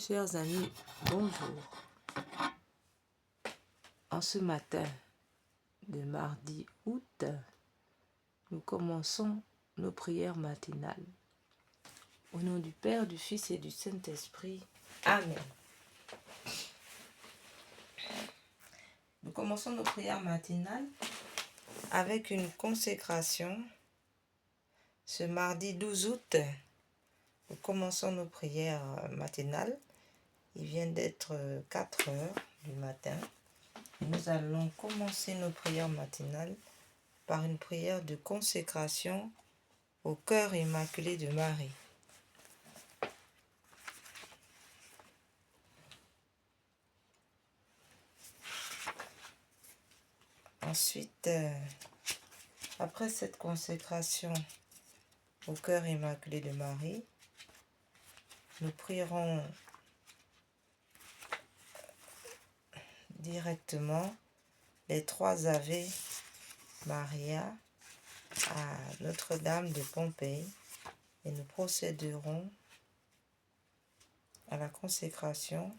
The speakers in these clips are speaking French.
Chers amis, bonjour. En ce matin de mardi août, nous commençons nos prières matinales. Au nom du Père, du Fils et du Saint-Esprit. Amen. Nous commençons nos prières matinales avec une consécration. Ce mardi 12 août, nous commençons nos prières matinales. Il vient d'être 4 heures du matin. Nous allons commencer nos prières matinales par une prière de consécration au cœur immaculé de Marie. Ensuite, après cette consécration au cœur immaculé de Marie, nous prierons directement les 3 Ave Maria à Notre-Dame de Pompéi et nous procéderons à la consécration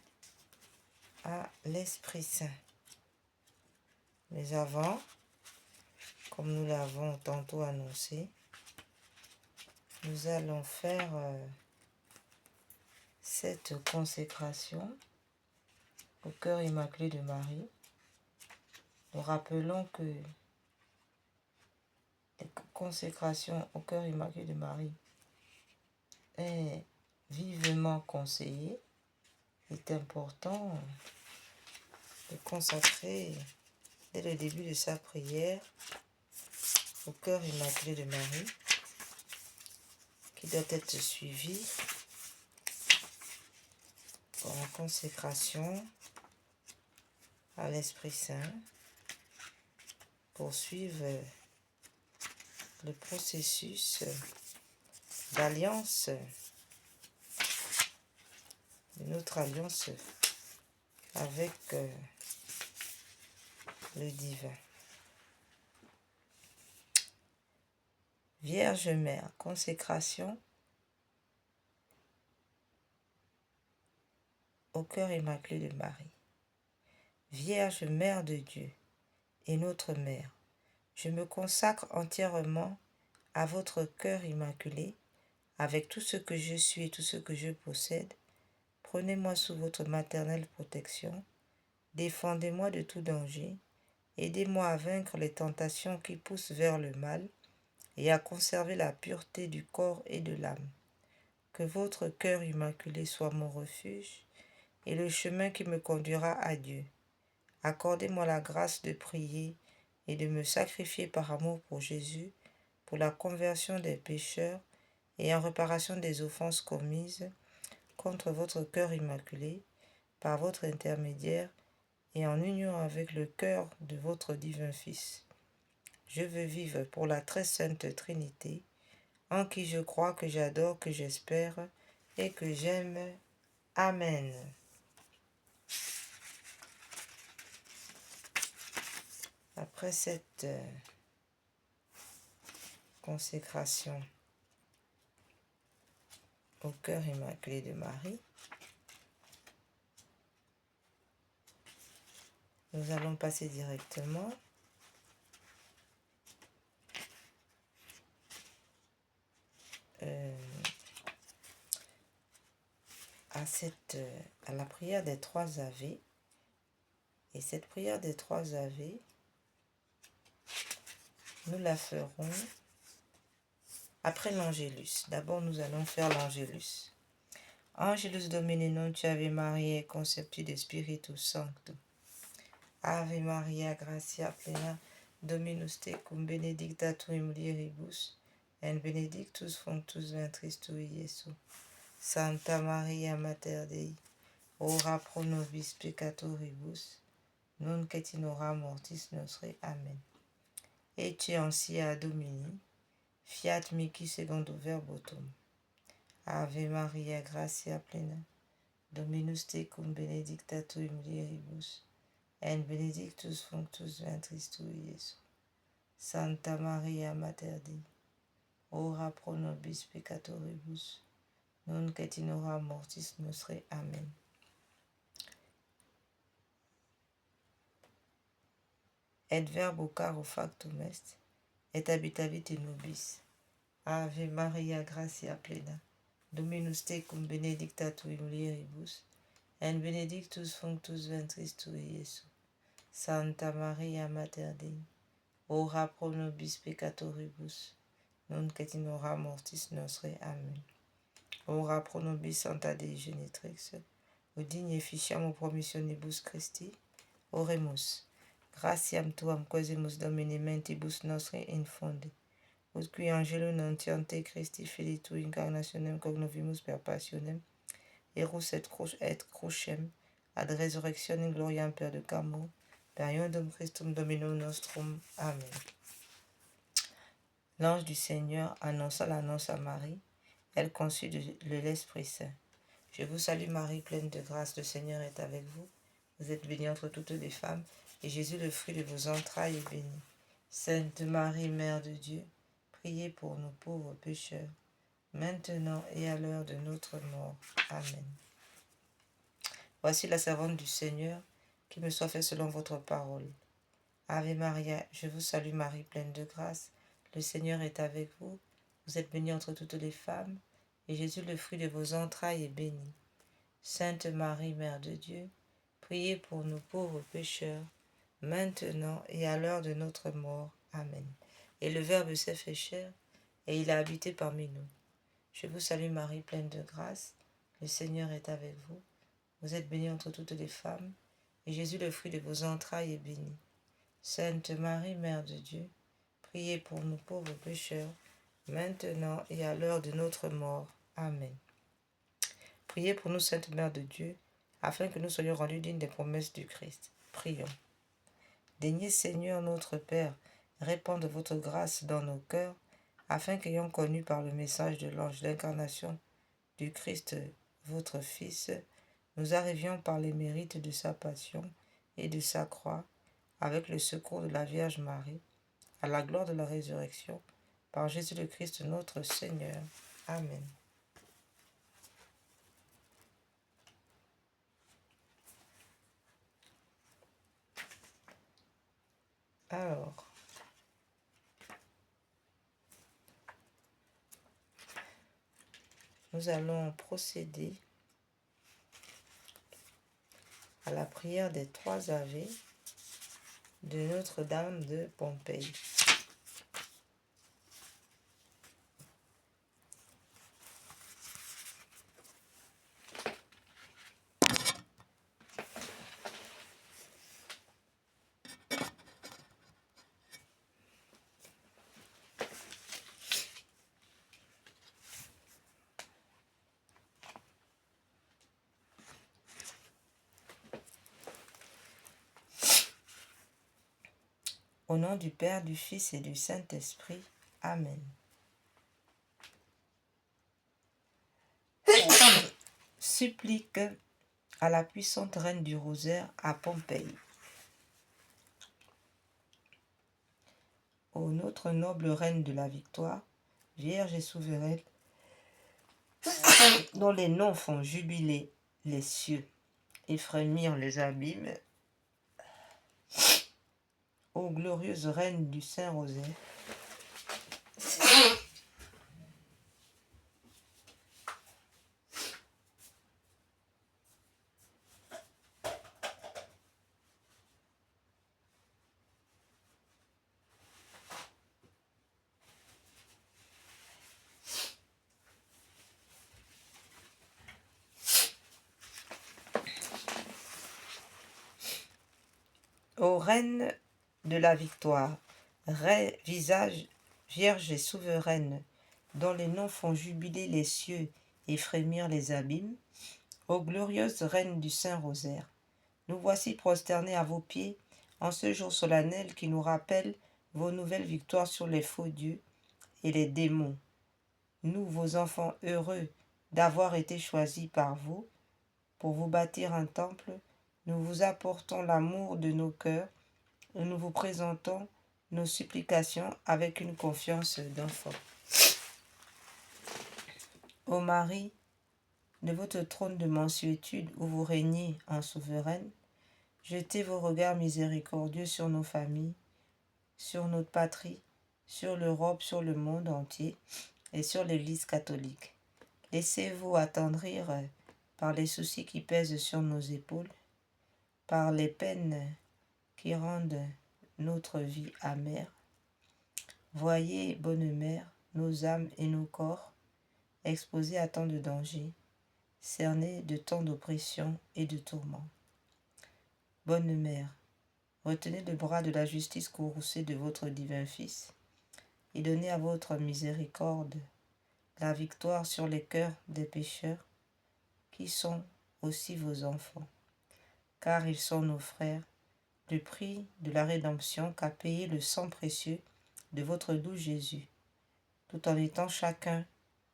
à l'Esprit Saint. Mais avant, comme nous l'avons tantôt annoncé, nous allons faire cette consécration au cœur immaculé de Marie. Nous rappelons que la consécration au cœur immaculé de Marie est vivement conseillée. Il est important de consacrer dès le début de sa prière au cœur immaculé de Marie, qui doit être suivi par la consécration à l'Esprit Saint pour suivre le processus d'alliance, de notre alliance avec le divin. Vierge Mère, consécration au cœur immaculé de Marie. Vierge Mère de Dieu et notre Mère, je me consacre entièrement à votre cœur immaculé, avec tout ce que je suis et tout ce que je possède. Prenez-moi sous votre maternelle protection, défendez-moi de tout danger, aidez-moi à vaincre les tentations qui poussent vers le mal et à conserver la pureté du corps et de l'âme. Que votre cœur immaculé soit mon refuge et le chemin qui me conduira à Dieu. Accordez-moi la grâce de prier et de me sacrifier par amour pour Jésus, pour la conversion des pécheurs et en réparation des offenses commises contre votre cœur immaculé, par votre intermédiaire et en union avec le cœur de votre divin Fils. Je veux vivre pour la très sainte Trinité, en qui je crois, que j'adore, que j'espère et que j'aime. Amen. Après cette consécration au cœur immaculé de Marie, nous allons passer directement à la prière des 3 Ave. Et cette prière des 3 Ave, nous la ferons après l'Angélus. D'abord, nous allons faire l'Angélus. Angelus Domini non Ave Mariae conceptu de Spiritus Sancto. Ave Maria gratia plena, Dominus tecum, benedicta tu in mulieribus, et benedictus fructus ventris tui, Iesus. Santa Maria Mater Dei, ora pro nobis peccatoribus, nunc et in hora mortis nostre. Amen. Ecce ancia Domini, fiat mihi secundo verbo tuum. Ave Maria gratia plena, Dominus tecum, benedicta tu in mulieribus, et benedictus fructus ventris tui, Iesus. Santa Maria Mater Dei, ora pro nobis peccatoribus, nunc et in hora mortis nostre. Amen. et verbo caro factum est, et habitavit in nobis. Ave Maria, gratia plena, Dominus tecum benedicta tu in mulieribus, et benedictus fructus ventris tui, Iesus. Santa Maria Mater Dei, ora pro nobis peccatoribus, nunc et in hora mortis nostre. Amen. Ora pro nobis Santa Dei Genitrix, udigne efficiam promissionibus Christi, oremus. Gratiam tuam quasimus Domini mentibus nostri infunde, ut qui angelo nuntiante Christi Filii tui incarnationem cognovimus per passionem, erus et crucem, ad resurrectionem gloriam per decamur, per iodum Christum Dominum nostrum. Amen. L'ange du Seigneur annonça l'annonce à Marie. Elle conçut de l'Esprit Saint. Je vous salue Marie, pleine de grâce, le Seigneur est avec vous. Vous êtes bénie entre toutes les femmes, et Jésus, le fruit de vos entrailles, est béni. Sainte Marie, Mère de Dieu, priez pour nous pauvres pécheurs, maintenant et à l'heure de notre mort. Amen. Voici la servante du Seigneur, qu'il me soit fait selon votre parole. Ave Maria, je vous salue Marie, pleine de grâce, le Seigneur est avec vous. Vous êtes bénie entre toutes les femmes, et Jésus, le fruit de vos entrailles, est béni. Sainte Marie, Mère de Dieu, priez pour nous pauvres pécheurs, maintenant et à l'heure de notre mort. Amen. Et le Verbe s'est fait chair, et il a habité parmi nous. Je vous salue Marie, pleine de grâce, le Seigneur est avec vous. Vous êtes bénie entre toutes les femmes, et Jésus, le fruit de vos entrailles, est béni. Sainte Marie, Mère de Dieu, priez pour nous pauvres pécheurs, maintenant et à l'heure de notre mort. Amen. Priez pour nous, Sainte Mère de Dieu, afin que nous soyons rendus dignes des promesses du Christ. Prions. Daignez, Seigneur notre Père, répandre votre grâce dans nos cœurs, afin qu'ayant connu par le message de l'ange l'incarnation du Christ, votre Fils, nous arrivions par les mérites de sa passion et de sa croix, avec le secours de la Vierge Marie, à la gloire de la résurrection, par Jésus le Christ notre Seigneur. Amen. Alors, nous allons procéder à la prière des 3 Ave de Notre-Dame de Pompéi. Au nom du Père, du Fils et du Saint-Esprit. Amen. Supplique à la puissante reine du rosaire à Pompéi. Ô notre noble reine de la victoire, vierge et souveraine, dont les noms font jubiler les cieux et frémir les abîmes, ô glorieuse reine du Saint-Rosaire, ô reine de la victoire, visage vierge et souveraine, dont les noms font jubiler les cieux et frémir les abîmes, ô glorieuse reine du Saint-Rosaire, nous voici prosternés à vos pieds en ce jour solennel qui nous rappelle vos nouvelles victoires sur les faux dieux et les démons. Nous, vos enfants heureux d'avoir été choisis par vous pour vous bâtir un temple, nous vous apportons l'amour de nos cœurs et nous vous présentons nos supplications avec une confiance d'enfant. Ô Marie, de votre trône de mansuétude où vous régnez en souveraine, jetez vos regards miséricordieux sur nos familles sur notre patrie, sur l'Europe, sur le monde entier et sur l'Église catholique. Laissez-vous attendrir par les soucis qui pèsent sur nos épaules, par les peines qui rendent notre vie amère. Voyez, bonne mère, nos âmes et nos corps exposés à tant de dangers, cernés de tant d'oppressions et de tourments. Bonne mère, retenez le bras de la justice courroucée de votre divin Fils et donnez à votre miséricorde la victoire sur les cœurs des pécheurs qui sont aussi vos enfants, car ils sont nos frères, le prix de la rédemption qu'a payé le sang précieux de votre doux Jésus, tout en étant chacun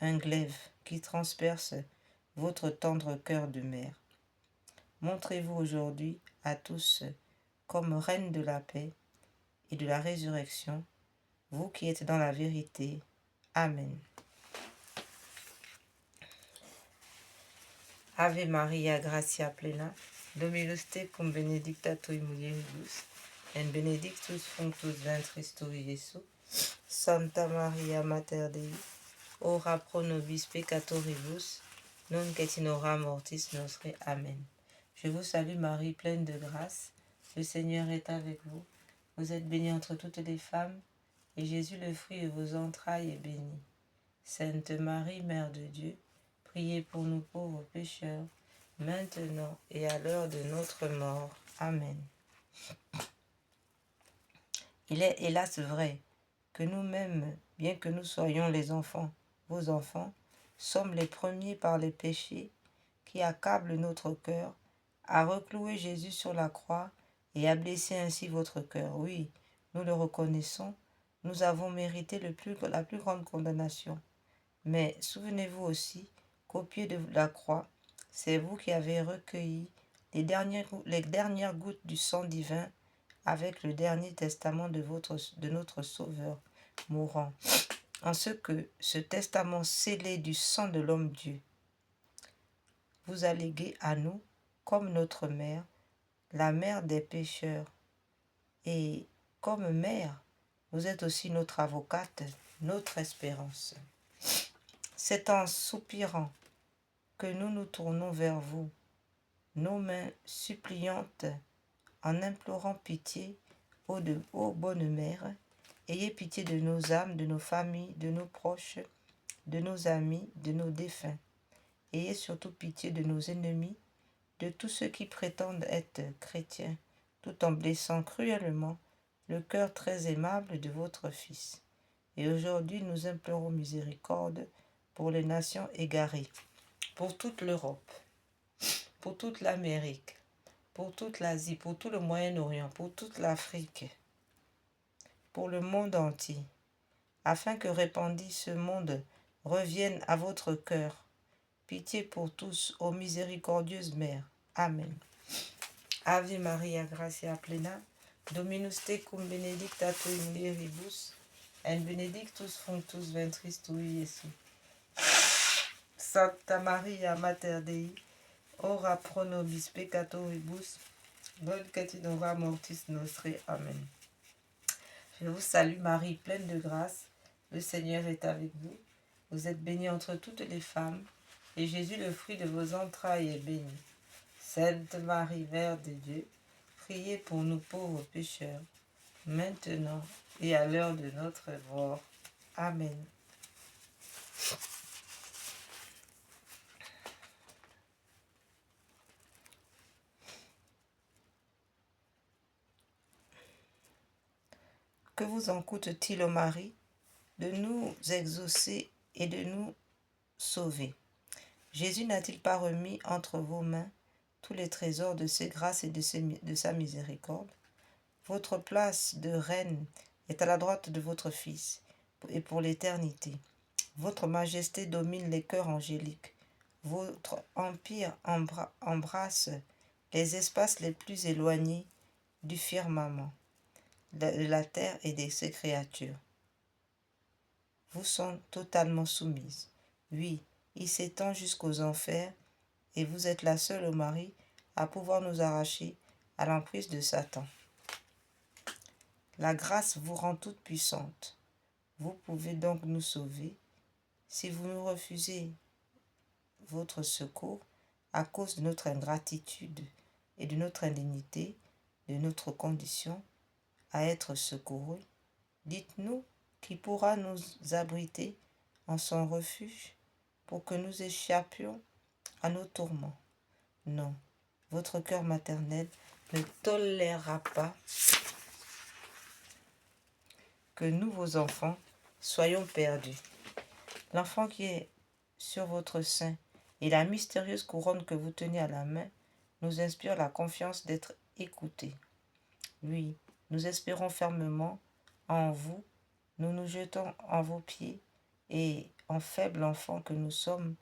un glaive qui transperce votre tendre cœur de mère. Montrez-vous aujourd'hui à tous comme reine de la paix et de la résurrection, vous qui êtes dans la vérité. Amen. Ave Maria, gratia plena, Dominus tecum benedicta tui mulieribus, et benedictus fructus ventris tui, Iesus. Santa Maria, Mater Dei, ora pro nobis peccatoribus, nunc et in hora mortis nostre. Amen. Je vous salue Marie, pleine de grâce, le Seigneur est avec vous. Vous êtes bénie entre toutes les femmes, et Jésus, le fruit de vos entrailles, est béni. Sainte Marie, Mère de Dieu, priez pour nous pauvres pécheurs, maintenant et à l'heure de notre mort. Amen. Il est hélas vrai que nous-mêmes, bien que nous soyons les enfants, vos enfants, sommes les premiers par les péchés qui accablent notre cœur, à reclouer Jésus sur la croix et à blesser ainsi votre cœur. Oui, nous le reconnaissons, nous avons mérité la plus grande condamnation. Mais souvenez-vous aussi qu'au pied de la croix, c'est vous qui avez recueilli les dernières gouttes du sang divin avec le dernier testament de notre Sauveur mourant. En ce que ce testament scellé du sang de l'homme-dieu vous a légué à nous comme notre mère, la mère des pécheurs. Et comme mère, vous êtes aussi notre avocate, notre espérance. C'est en soupirant que nous nous tournons vers vous, nos mains suppliantes, en implorant pitié, ô bonne mère, ayez pitié de nos âmes, de nos familles, de nos proches, de nos amis, de nos défunts. Ayez surtout pitié de nos ennemis, de tous ceux qui prétendent être chrétiens, tout en blessant cruellement le cœur très aimable de votre Fils. Et aujourd'hui, nous implorons miséricorde pour les nations égarées, pour toute l'Europe, pour toute l'Amérique, pour toute l'Asie, pour tout le Moyen-Orient, pour toute l'Afrique, pour le monde entier, afin que répandu ce monde revienne à votre cœur. Pitié pour tous, ô miséricordieuse Mère. Amen. Ave Maria, gratia plena, Dominus tecum benedicta tui mulieribus, et benedictus fructus ventris tui, Iesus. Santa Maria, Mater Dei, ora pro nobis peccatoribus, nunc et in hora mortis nostre. Amen. Je vous salue Marie, pleine de grâce, le Seigneur est avec vous. Vous êtes bénie entre toutes les femmes, et Jésus, le fruit de vos entrailles, est béni. Sainte Marie, Mère de Dieu, priez pour nous pauvres pécheurs, maintenant et à l'heure de notre mort. Amen. Que vous en coûte-t-il, ô Marie, de nous exaucer et de nous sauver? Jésus n'a-t-il pas remis entre vos mains tous les trésors de ses grâces et de sa miséricorde? Votre place de reine est à la droite de votre Fils, et pour l'éternité. Votre majesté domine les cœurs angéliques. Votre empire embrasse les espaces les plus éloignés du firmament, de la terre et de ses créatures. Vous sont totalement soumises. Oui, il s'étend jusqu'aux enfers, et vous êtes la seule, ô Marie, à pouvoir nous arracher à l'emprise de Satan. La grâce vous rend toute puissante. Vous pouvez donc nous sauver. Si vous nous refusez votre secours à cause de notre ingratitude et de notre indignité, de notre condition à être secourus, dites-nous qui pourra nous abriter en son refuge pour que nous échappions à nos tourments. Non, votre cœur maternel ne tolérera pas que nous, vos enfants, soyons perdus. L'enfant qui est sur votre sein et la mystérieuse couronne que vous tenez à la main nous inspirent la confiance d'être écoutés. Oui, nous espérons fermement en vous, nous nous jetons en vos pieds et, en faible enfant que nous sommes,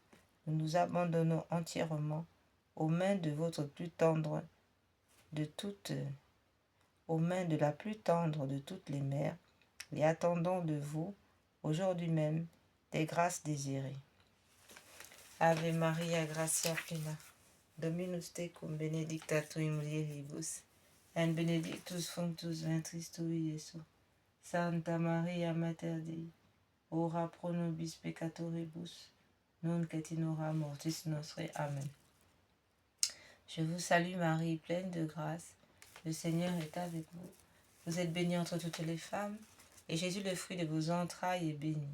nous nous abandonnons entièrement aux mains de votre plus tendre de toutes, aux mains de la plus tendre de toutes les mères, et attendons de vous, aujourd'hui même, des grâces désirées. Ave Maria, gratia plena, Dominus tecum, benedicta tu in mulieribus, et benedictus fructus ventris tui, Iesus. Santa Maria, Mater Dei, ora pro nobis peccatoribus, nunc et in hora mortis nostre. Amen. Je vous salue Marie, pleine de grâce. Le Seigneur est avec vous. Vous êtes bénie entre toutes les femmes, et Jésus, le fruit de vos entrailles, est béni.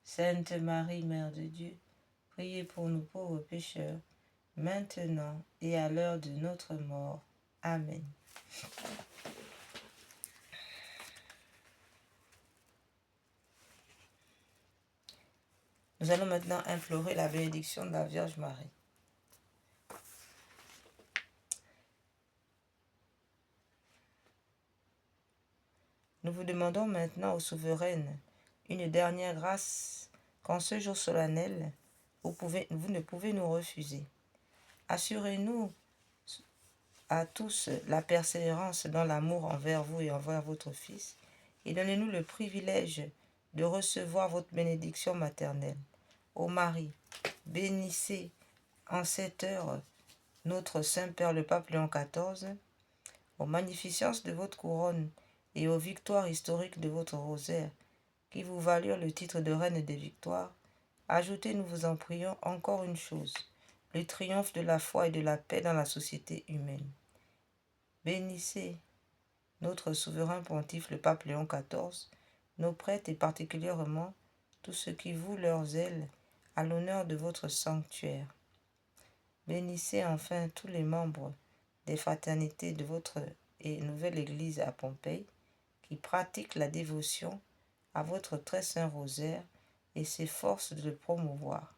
Sainte Marie, Mère de Dieu, priez pour nous pauvres pécheurs, maintenant et à l'heure de notre mort. Amen. Nous allons maintenant implorer la bénédiction de la Vierge Marie. Nous vous demandons maintenant, ô souveraine, une dernière grâce qu'en ce jour solennel, vous ne pouvez nous refuser. Assurez-nous à tous la persévérance dans l'amour envers vous et envers votre Fils, et donnez-nous le privilège de recevoir votre bénédiction maternelle. Ô Marie, bénissez en cette heure notre Saint-Père le Pape Léon XIV, aux magnificences de votre couronne et aux victoires historiques de votre rosaire, qui vous valurent le titre de Reine des Victoires. Ajoutez, nous vous en prions, encore une chose, le triomphe de la foi et de la paix dans la société humaine. Bénissez notre souverain pontife, le pape Léon XIV, nos prêtres et particulièrement tous ceux qui vouent leur zèle à l'honneur de votre sanctuaire. Bénissez enfin tous les membres des fraternités de votre et nouvelle église à Pompéi qui pratiquent la dévotion à votre très saint rosaire et s'efforcent de le promouvoir.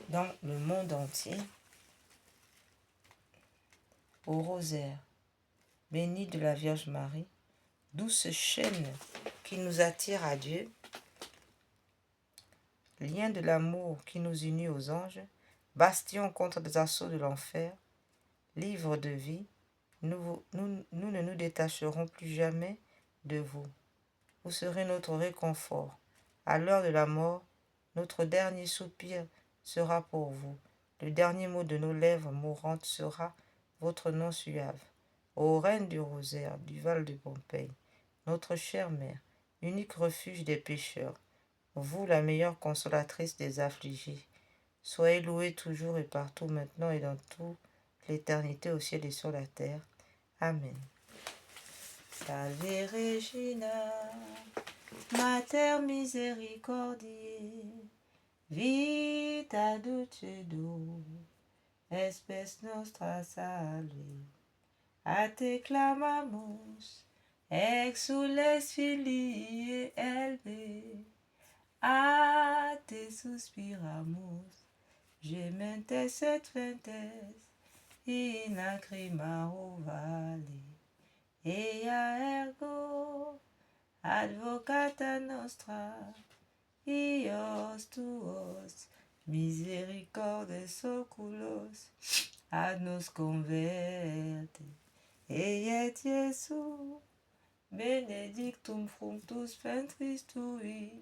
Dans le monde entier, au rosaire, béni de la Vierge Marie, douce chaîne qui nous attire à Dieu, lien de l'amour qui nous unit aux anges, bastion contre les assauts de l'enfer, livre de vie, nous ne nous détacherons plus jamais de vous. Vous serez notre réconfort. À l'heure de la mort, notre dernier soupir sera pour vous. Le dernier mot de nos lèvres mourantes sera votre nom suave. Ô Reine du rosaire, du Val de Pompéi, notre chère mère, unique refuge des pécheurs, vous la meilleure consolatrice des affligés, soyez louée toujours et partout, maintenant et dans toute l'éternité au ciel et sur la terre. Amen. Salve Regina, Mater misericordiae, vita dulcedo, espes nostra salve. A te clamamos, exules filii Helve, a te suspiramos, gementes et fentes, in lacrima vale. Ea ergo, advocata nostra, ios tuos, misericordes oculos, ad nos converte. Et Iesus, benedictum fructus ventris tui,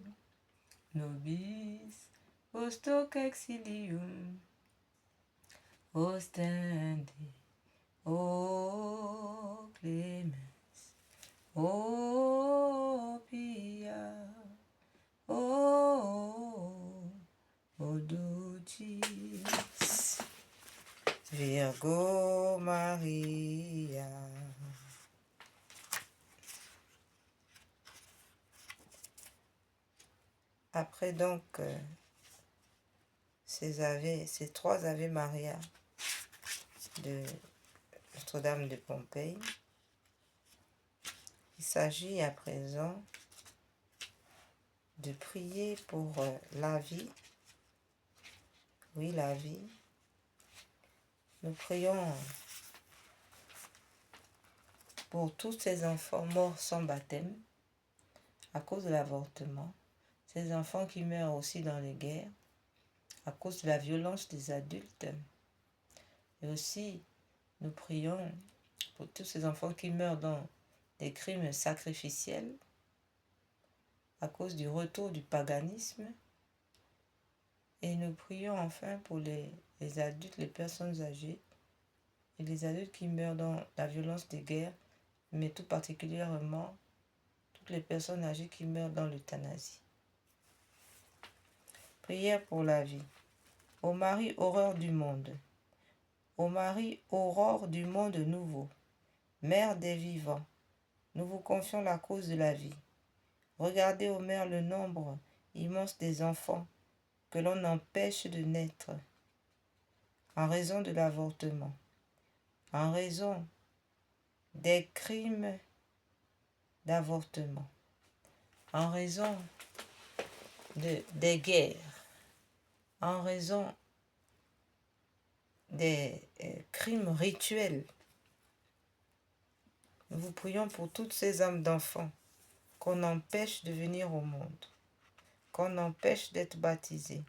nobis post hoc exilium ostende. O clemens, o pia, o ducis, Virgo Maria. Après donc ces trois Ave Maria de Notre-Dame de Pompéi, il s'agit à présent de prier pour la vie. Oui, la vie. Nous prions pour tous ces enfants morts sans baptême à cause de l'avortement, ces enfants qui meurent aussi dans les guerres à cause de la violence des adultes. Et aussi, nous prions pour tous ces enfants qui meurent dans des crimes sacrificiels à cause du retour du paganisme. Et nous prions enfin pour les adultes, les personnes âgées et les adultes qui meurent dans la violence des guerres, mais tout particulièrement toutes les personnes âgées qui meurent dans l'euthanasie. Prière pour la vie. Ô Marie, horreur du monde. Ô Marie, aurore du monde nouveau. Mère des vivants, nous vous confions la cause de la vie. Regardez, ô Mère, le nombre immense des enfants que l'on empêche de naître en raison de l'avortement, en raison des crimes d'avortement, en raison des guerres, en raison des crimes rituels. Nous vous prions pour toutes ces âmes d'enfants qu'on empêche de venir au monde, qu'on empêche d'être baptisés.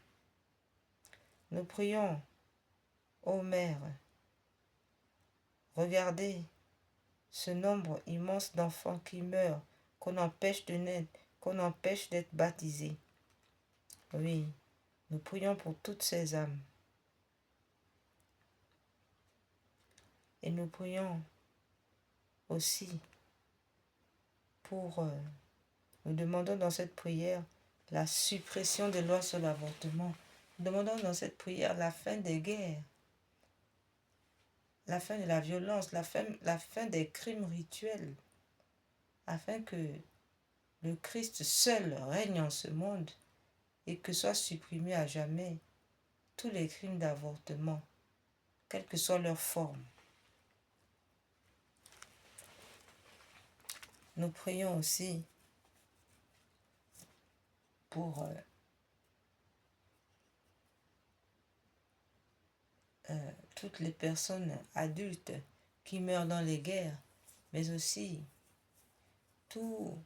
Nous prions, ô Mère, regardez ce nombre immense d'enfants qui meurent, qu'on empêche de naître, qu'on empêche d'être baptisés. Oui, nous prions pour toutes ces âmes. Et nous prions aussi pour, nous demandons dans cette prière la suppression des lois sur l'avortement. Nous demandons dans cette prière la fin des guerres, la fin de la violence, la fin des crimes rituels, afin que le Christ seul règne en ce monde et que soient supprimés à jamais tous les crimes d'avortement, quelle que soit leur forme. Nous prions aussi pour toutes les personnes adultes qui meurent dans les guerres, mais aussi toutes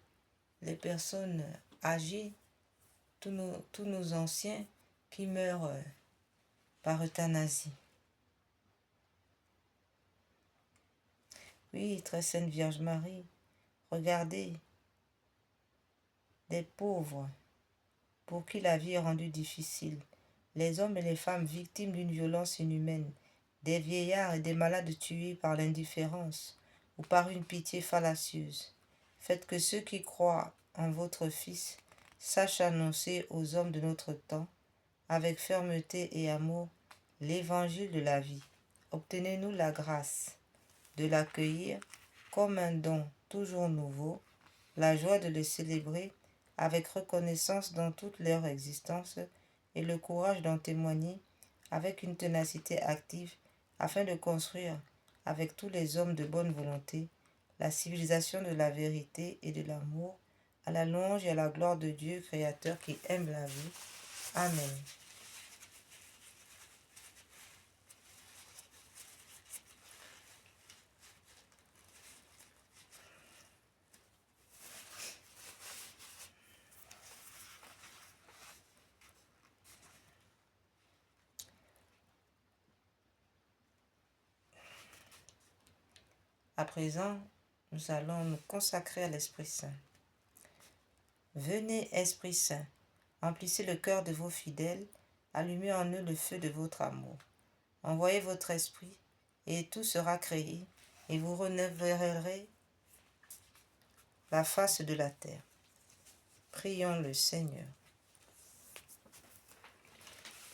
les personnes âgées, tous nos anciens qui meurent par euthanasie. Oui, très sainte Vierge Marie, regardez des pauvres pour qui la vie est rendue difficile, les hommes et les femmes victimes d'une violence inhumaine, des vieillards et des malades tués par l'indifférence ou par une pitié fallacieuse. Faites que ceux qui croient en votre Fils sachent annoncer aux hommes de notre temps, avec fermeté et amour, l'évangile de la vie. Obtenez-nous la grâce de l'accueillir comme un don toujours nouveau, la joie de le célébrer avec reconnaissance dans toute leur existence et le courage d'en témoigner avec une ténacité active afin de construire avec tous les hommes de bonne volonté la civilisation de la vérité et de l'amour à la louange et à la gloire de Dieu créateur qui aime la vie. Amen. À présent, nous allons nous consacrer à l'Esprit Saint. Venez, Esprit Saint, emplissez le cœur de vos fidèles, allumez en eux le feu de votre amour. Envoyez votre esprit, et tout sera créé, et vous renouvellerez la face de la terre. Prions le Seigneur.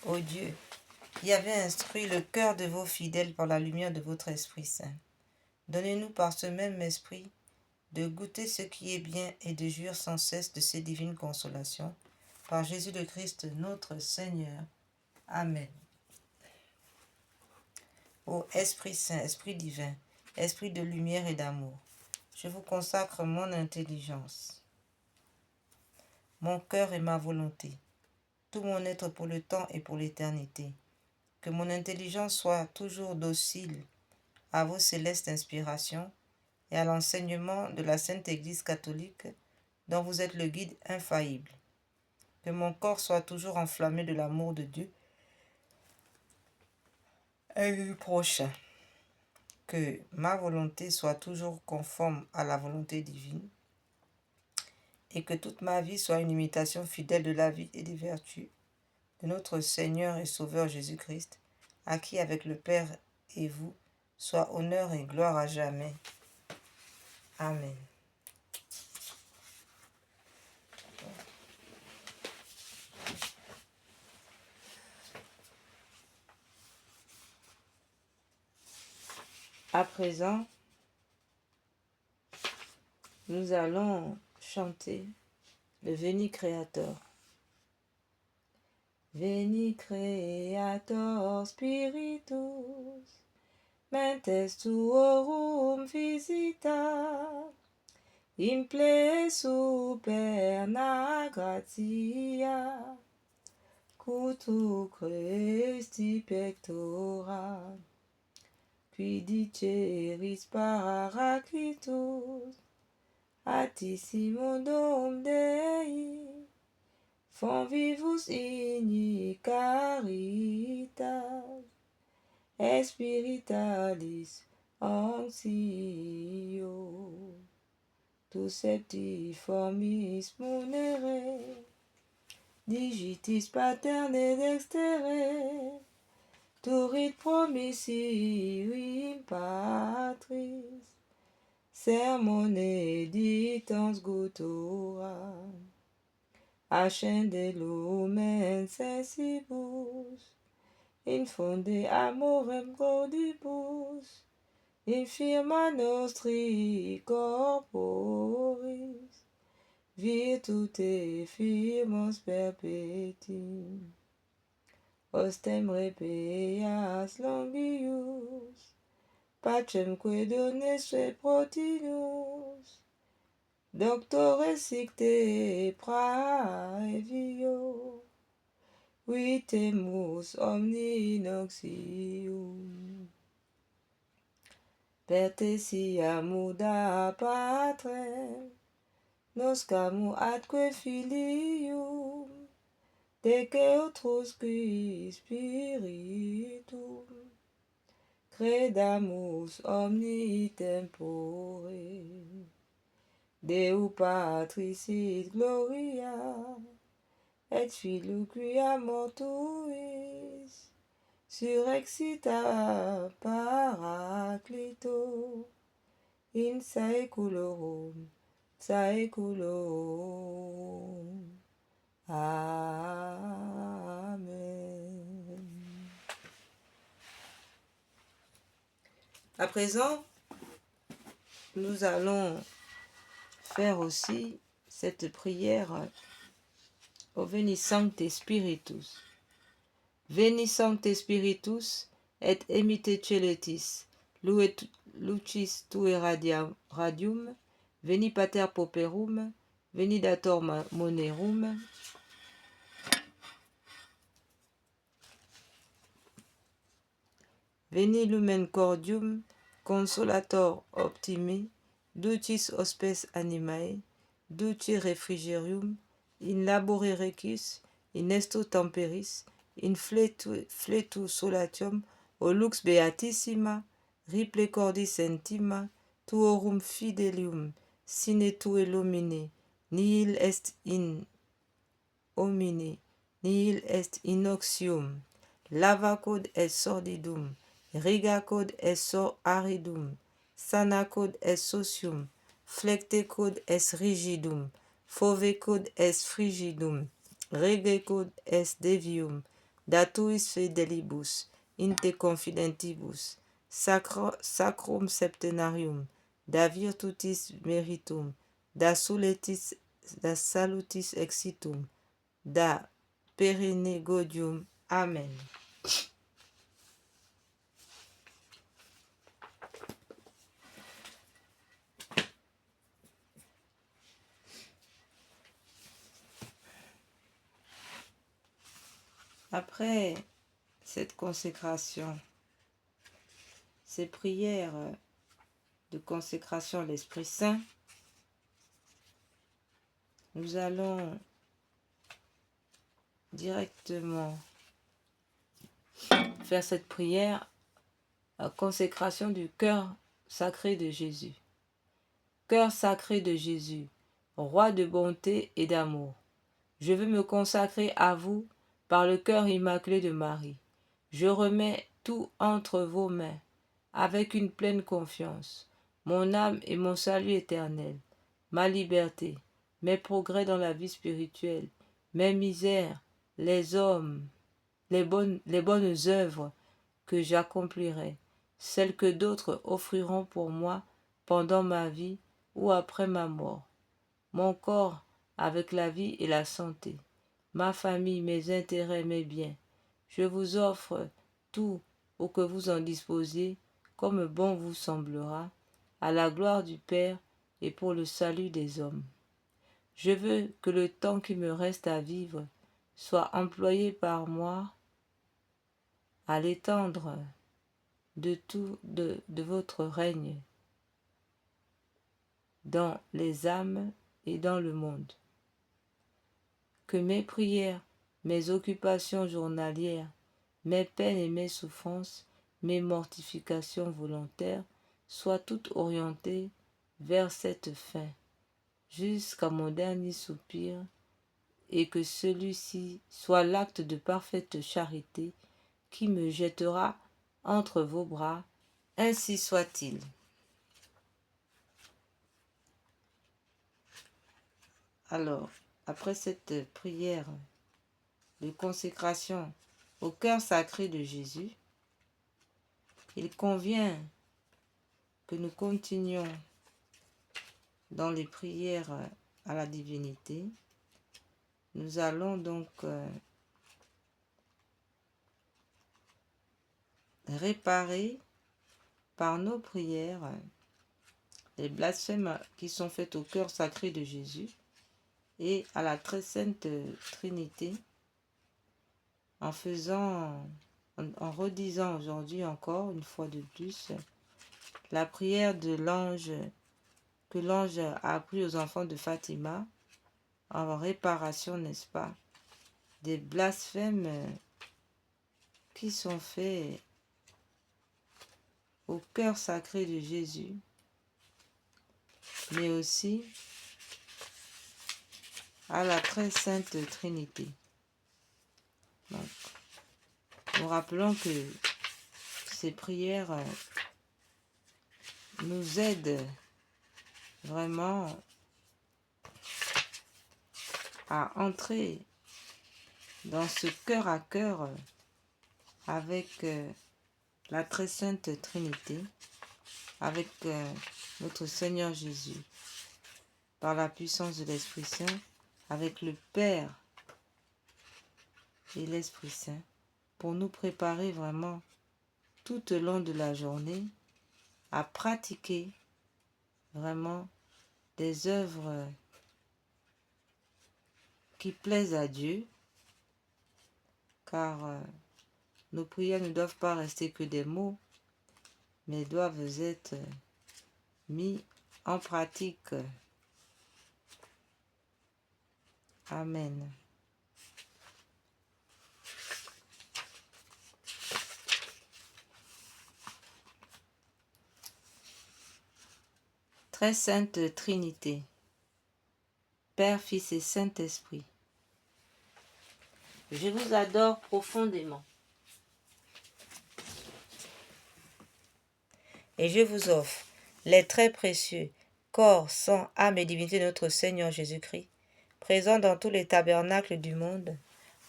Ô Dieu, qui avez instruit le cœur de vos fidèles par la lumière de votre Esprit Saint, donnez-nous par ce même Esprit de goûter ce qui est bien et de jouir sans cesse de ces divines consolations. Par Jésus le Christ, notre Seigneur. Amen. Ô Esprit Saint, Esprit divin, Esprit de lumière et d'amour, je vous consacre mon intelligence, mon cœur et ma volonté, tout mon être pour le temps et pour l'éternité. Que mon intelligence soit toujours docile à vos célestes inspirations et à l'enseignement de la Sainte Église catholique dont vous êtes le guide infaillible. Que mon corps soit toujours enflammé de l'amour de Dieu et du prochain. Que ma volonté soit toujours conforme à la volonté divine et que toute ma vie soit une imitation fidèle de la vie et des vertus de notre Seigneur et Sauveur Jésus-Christ, à qui avec le Père et vous soit honneur et gloire à jamais. Amen. À présent, nous allons chanter le Veni Creator. Veni Creator Spiritus, mentes tuorum visita, imple superna gratia, cutu Christi pectora, qui diceris paraclitus, Atissimodum Dei, Fonvivus in caritas, Espiritualis Anxio, tu septiformis munere, digitis paterne dextere, turit promissi patris, sermone dictans gutura, ascende lumen sensibus, infunde amorem cordibus, infirma nostri corporis, virtute firmos perpetuum, ostem repeas longius, pacem que donesque protinus, doctore sicte praevio, vitemus omni noxium. Per te siamuda patrem, noscamu atque filium, dece utrusque spiritum, credamus omni tempore. Deu Patris et Gloria, et Filii quia mortuis, surrexita Paraclito, in saeculorum saeculorum. Amen. À présent, nous allons faire aussi cette prière au Veni Sancte Spiritus. Veni Sancte Spiritus et emite celetis, lucis tue radium, veni pater pauperum, veni dator monerum, veni lumen cordium, consolator optimi, ducis hospes animae, duci refrigerium, in labore requis, in esto temperis, in fletu solatium, o lux beatissima, riple cordis intima, tuorum fidelium, sine tue lumine, nihil est in homine, nihil est in oxium, lava quod est sordidum, riga quod est aridum, sanacud est socium, flectecud est rigidum, fovecud est frigidum, regecud est devium, datuis fidelibus, inte confidentibus, sacrum septenarium, da virtutis meritum, da salutis exitum, da perenne gaudium. Amen. Après cette consécration, ces prières de consécration à l'Esprit Saint, nous allons directement faire cette prière à consécration du cœur sacré de Jésus. Cœur sacré de Jésus, roi de bonté et d'amour, je veux me consacrer à vous par le cœur immaculé de Marie. Je remets tout entre vos mains, avec une pleine confiance, mon âme et mon salut éternel, ma liberté, mes progrès dans la vie spirituelle, mes misères, les hommes, les bonnes œuvres que j'accomplirai, celles que d'autres offriront pour moi pendant ma vie ou après ma mort, mon corps avec la vie et la santé, ma famille, mes intérêts, mes biens. Je vous offre tout pour que vous en disposiez comme bon vous semblera, à la gloire du Père et pour le salut des hommes. Je veux que le temps qui me reste à vivre soit employé par moi à l'étendre de tout de votre règne dans les âmes et dans le monde. Que mes prières, mes occupations journalières, mes peines et mes souffrances, mes mortifications volontaires soient toutes orientées vers cette fin, jusqu'à mon dernier soupir, et que celui-ci soit l'acte de parfaite charité qui me jettera entre vos bras, ainsi soit-il. Alors, après cette prière de consécration au cœur sacré de Jésus, il convient que nous continuions dans les prières à la divinité. Nous allons donc réparer par nos prières les blasphèmes qui sont faits au cœur sacré de Jésus et à la très sainte Trinité, en redisant aujourd'hui encore une fois de plus la prière de l'ange que l'ange a appris aux enfants de Fatima en réparation, n'est-ce pas, des blasphèmes qui sont faits au cœur sacré de Jésus, mais aussi à la très sainte Trinité. Donc, nous rappelons que ces prières nous aident vraiment à entrer dans ce cœur à cœur avec la très sainte Trinité, avec notre Seigneur Jésus, par la puissance de l'Esprit Saint, avec le Père et l'Esprit Saint, pour nous préparer vraiment tout au long de la journée à pratiquer vraiment des œuvres qui plaisent à Dieu, car nos prières ne doivent pas rester que des mots, mais doivent être mis en pratique. Amen. Très sainte Trinité, Père, Fils et Saint-Esprit, je vous adore profondément. Et je vous offre les très précieux corps, sang, âme et divinité de notre Seigneur Jésus-Christ, présent dans tous les tabernacles du monde,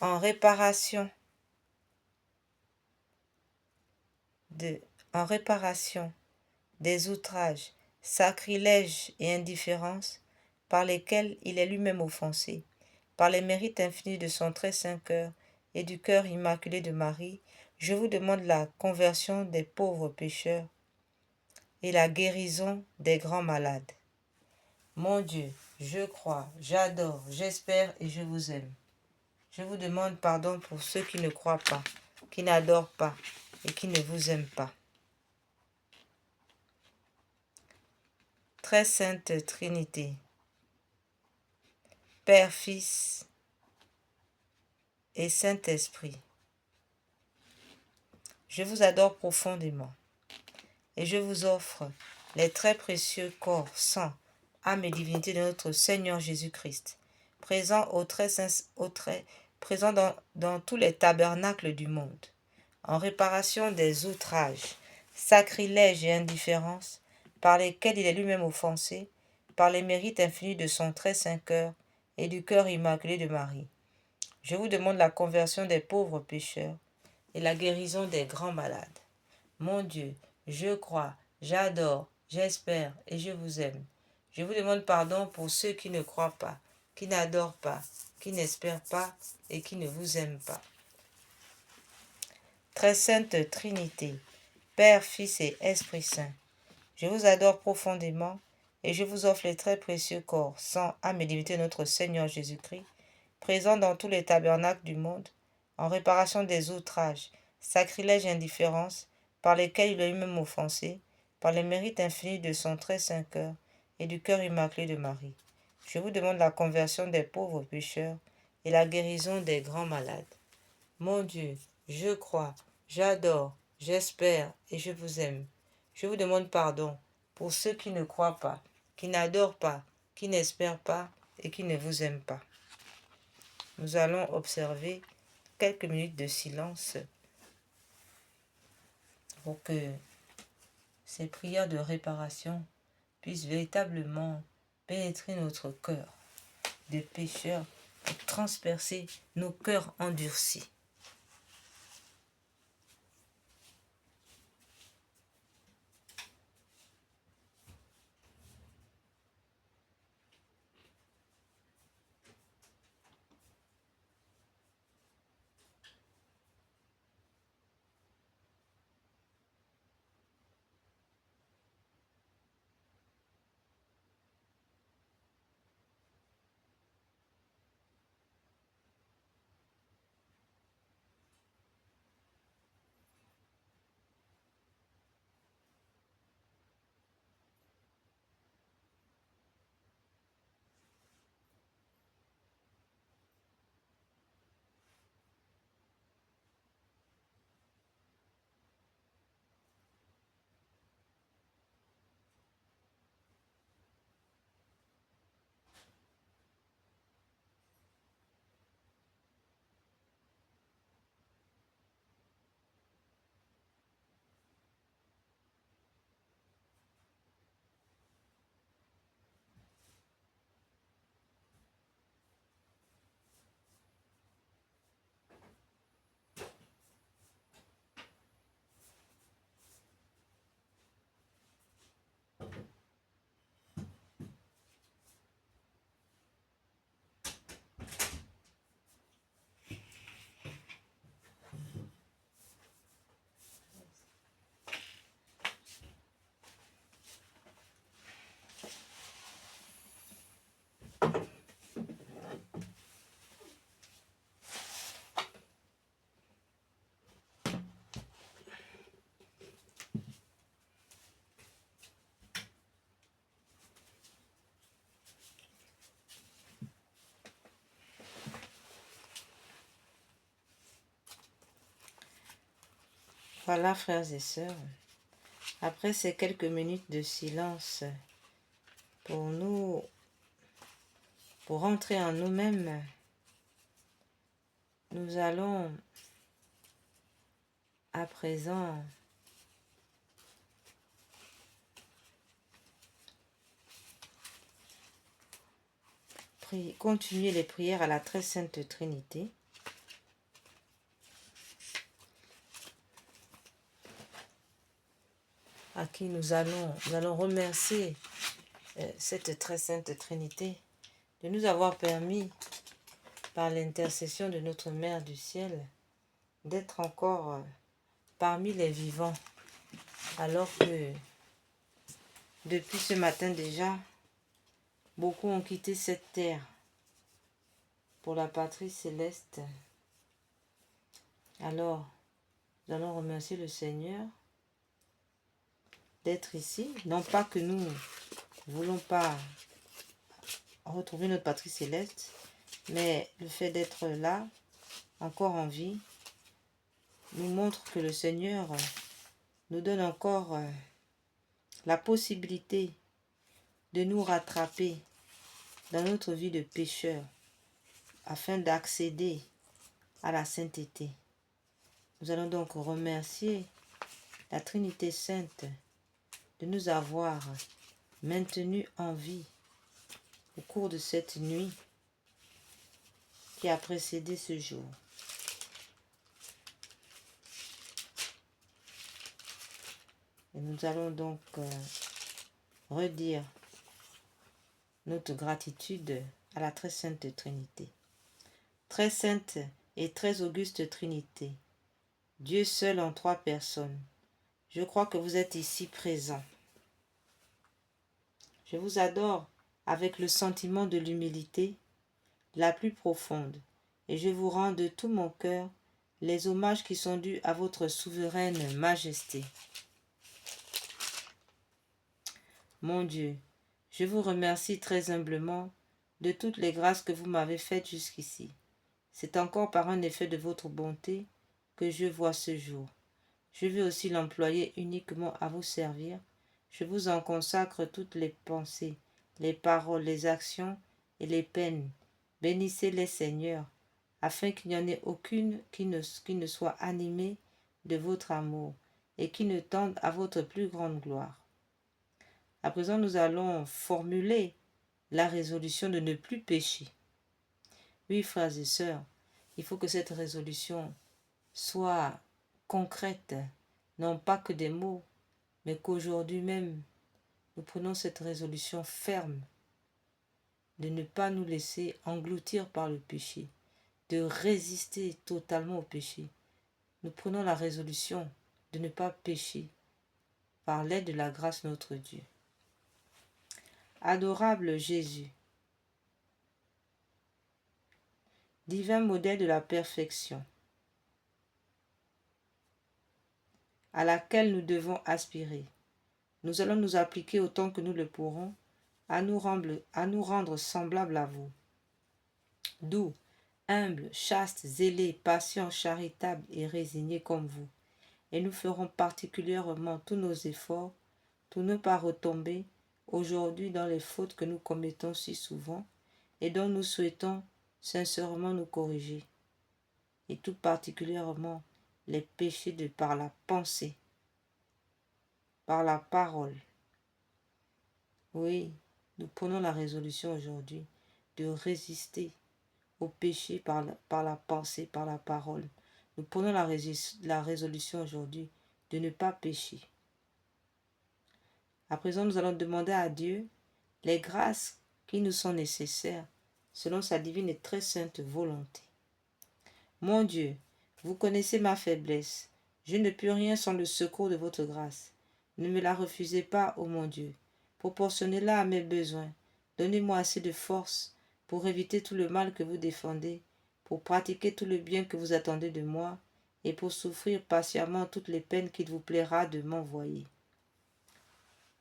en réparation des outrages, sacrilèges et indifférences par lesquels il est lui-même offensé, par les mérites infinis de son très saint cœur et du cœur immaculé de Marie, je vous demande la conversion des pauvres pécheurs et la guérison des grands malades. Mon Dieu, je crois, j'adore, j'espère et je vous aime. Je vous demande pardon pour ceux qui ne croient pas, qui n'adorent pas et qui ne vous aiment pas. Très sainte Trinité, Père, Fils et Saint-Esprit, je vous adore profondément et je vous offre les très précieux corps, sang, âme et divinité de notre Seigneur Jésus-Christ, présent présent dans tous les tabernacles du monde, en réparation des outrages, sacrilèges et indifférences par lesquels il est lui-même offensé, par les mérites infinis de son très saint cœur et du cœur immaculé de Marie. Je vous demande la conversion des pauvres pécheurs et la guérison des grands malades. Mon Dieu, je crois, j'adore, j'espère et je vous aime. Je vous demande pardon pour ceux qui ne croient pas, qui n'adorent pas, qui n'espèrent pas et qui ne vous aiment pas. Très sainte Trinité, Père, Fils et Esprit Saint, je vous adore profondément et je vous offre les très précieux corps, sang, âme et divinité de notre Seigneur Jésus-Christ, présent dans tous les tabernacles du monde, en réparation des outrages, sacrilèges et indifférences par lesquels il est lui-même offensé, par les mérites infinis de son très saint cœur et du cœur immaculé de Marie. Je vous demande la conversion des pauvres pécheurs et la guérison des grands malades. Mon Dieu, je crois, j'adore, j'espère et je vous aime. Je vous demande pardon pour ceux qui ne croient pas, qui n'adorent pas, qui n'espèrent pas et qui ne vous aiment pas. Nous allons observer quelques minutes de silence pour que ces prières de réparation puissent véritablement pénétrer notre cœur de pécheurs et transpercer nos cœurs endurcis. Voilà, frères et sœurs, après ces quelques minutes de silence pour nous, pour rentrer en nous-mêmes, nous allons à présent continuer les prières à la très sainte Trinité. À qui nous allons remercier cette très sainte Trinité de nous avoir permis, par l'intercession de notre Mère du Ciel, d'être encore parmi les vivants, alors que depuis ce matin déjà, beaucoup ont quitté cette terre pour la patrie céleste. Alors, nous allons remercier le Seigneur d'être ici. Non pas que nous ne voulons pas retrouver notre patrie céleste, mais le fait d'être là, encore en vie, nous montre que le Seigneur nous donne encore la possibilité de nous rattraper dans notre vie de pécheur afin d'accéder à la sainteté. Nous allons donc remercier la Trinité Sainte de nous avoir maintenus en vie au cours de cette nuit qui a précédé ce jour. Et nous allons donc redire notre gratitude à la très sainte Trinité. Très sainte et très auguste Trinité, Dieu seul en trois personnes, je crois que vous êtes ici présents. Je vous adore avec le sentiment de l'humilité la plus profonde, et je vous rends de tout mon cœur les hommages qui sont dus à votre souveraine majesté. Mon Dieu, je vous remercie très humblement de toutes les grâces que vous m'avez faites jusqu'ici. C'est encore par un effet de votre bonté que je vois ce jour. Je veux aussi l'employer uniquement à vous servir. Je vous en consacre toutes les pensées, les paroles, les actions et les peines. Bénissez-les, Seigneur, afin qu'il n'y en ait aucune qui ne soit animée de votre amour et qui ne tende à votre plus grande gloire. À présent, nous allons formuler la résolution de ne plus pécher. Oui, frères et sœurs, il faut que cette résolution soit concrète, non pas que des mots, mais qu'aujourd'hui même, nous prenons cette résolution ferme de ne pas nous laisser engloutir par le péché, de résister totalement au péché. Nous prenons la résolution de ne pas pécher par l'aide de la grâce de notre Dieu. Adorable Jésus, divin modèle de la perfection, à laquelle nous devons aspirer, nous allons nous appliquer autant que nous le pourrons à nous rendre semblables à vous. Doux, humbles, chastes, zélés, patients, charitables et résignés comme vous. Et nous ferons particulièrement tous nos efforts pour ne pas retomber aujourd'hui dans les fautes que nous commettons si souvent et dont nous souhaitons sincèrement nous corriger. Et tout particulièrement les péchés par la pensée, par la parole. Oui, nous prenons la résolution aujourd'hui de résister au péché par la pensée, par la parole. Nous prenons la résolution aujourd'hui de ne pas pécher. À présent, nous allons demander à Dieu les grâces qui nous sont nécessaires selon sa divine et très sainte volonté. Mon Dieu, vous connaissez ma faiblesse. Je ne puis rien sans le secours de votre grâce. Ne me la refusez pas, ô mon Dieu. Proportionnez-la à mes besoins. Donnez-moi assez de force pour éviter tout le mal que vous défendez, pour pratiquer tout le bien que vous attendez de moi, et pour souffrir patiemment toutes les peines qu'il vous plaira de m'envoyer.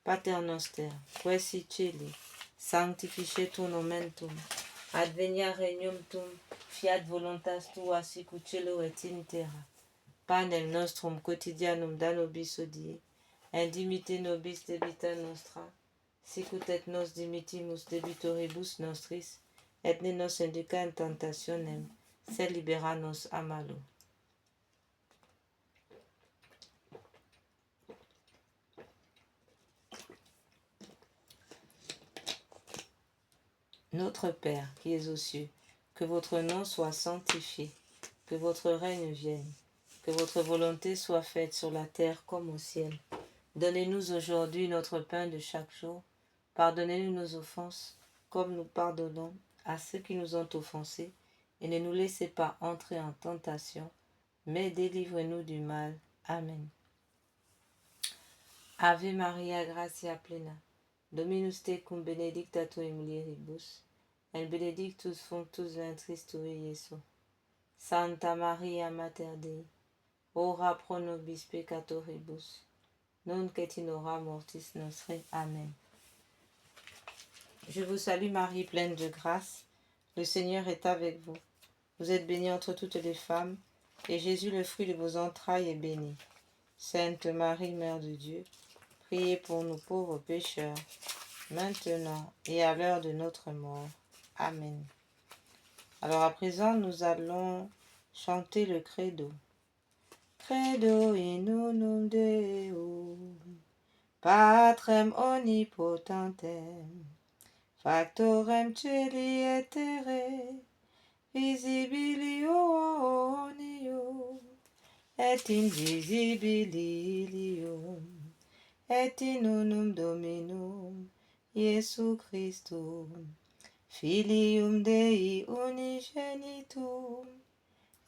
Pater noster, qui si celi, sanctificetur nomen tuum, advenia regnum tuum, fiat voluntas tua sicut cielo et in terra. Panem nostrum quotidianum da nobis hodie, et dimitte nobis debita nostra, sicut et nos dimittimus debitoribus nostris, et ne nos induca in tentationem, sed libera nos a malo. Notre Père qui es aux cieux, que votre nom soit sanctifié, que votre règne vienne, que votre volonté soit faite sur la terre comme au ciel. Donnez-nous aujourd'hui notre pain de chaque jour. Pardonnez-nous nos offenses, comme nous pardonnons à ceux qui nous ont offensés, et ne nous laissez pas entrer en tentation, mais délivrez-nous du mal. Amen. Ave Maria, gratia plena, Dominus tecum benedicta tu in mulieribus, et benedictus fructus ventris tui, Iesus. Santa Maria Mater Dei, ora pro nobis peccatoribus, nunc et in hora mortis nostre. Amen. Je vous salue Marie, pleine de grâce. Le Seigneur est avec vous. Vous êtes bénie entre toutes les femmes, et Jésus, le fruit de vos entrailles, est béni. Sainte Marie, Mère de Dieu, priez pour nous pauvres pécheurs, maintenant et à l'heure de notre mort. Amen. Alors à présent, nous allons chanter le credo. Credo in unum Deum, Patrem omnipotentem, Factorem celi et terrae, visibilium et invisibilium, et in unum Dominum, Iesu Christum, Filium Dei unigenitum,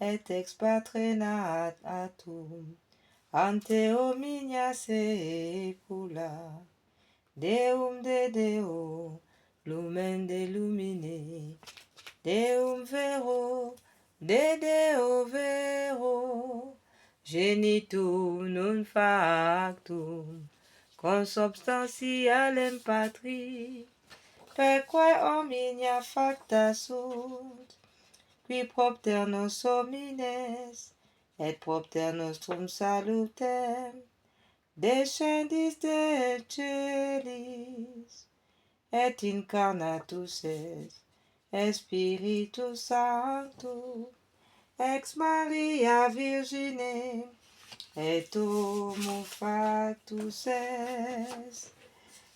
et ex patre natum, ante omnia saecula, Deum de Deo, lumen de lumine, Deum vero, de Deo vero, genitum non factum, consubstantialem Patri, perque omnia facta sunt, qui propter nos homines, et propter nostrum salutem, descendis de celis, et incarnatus est Spiritus Sanctus, ex Maria Virgine, et homo factus est,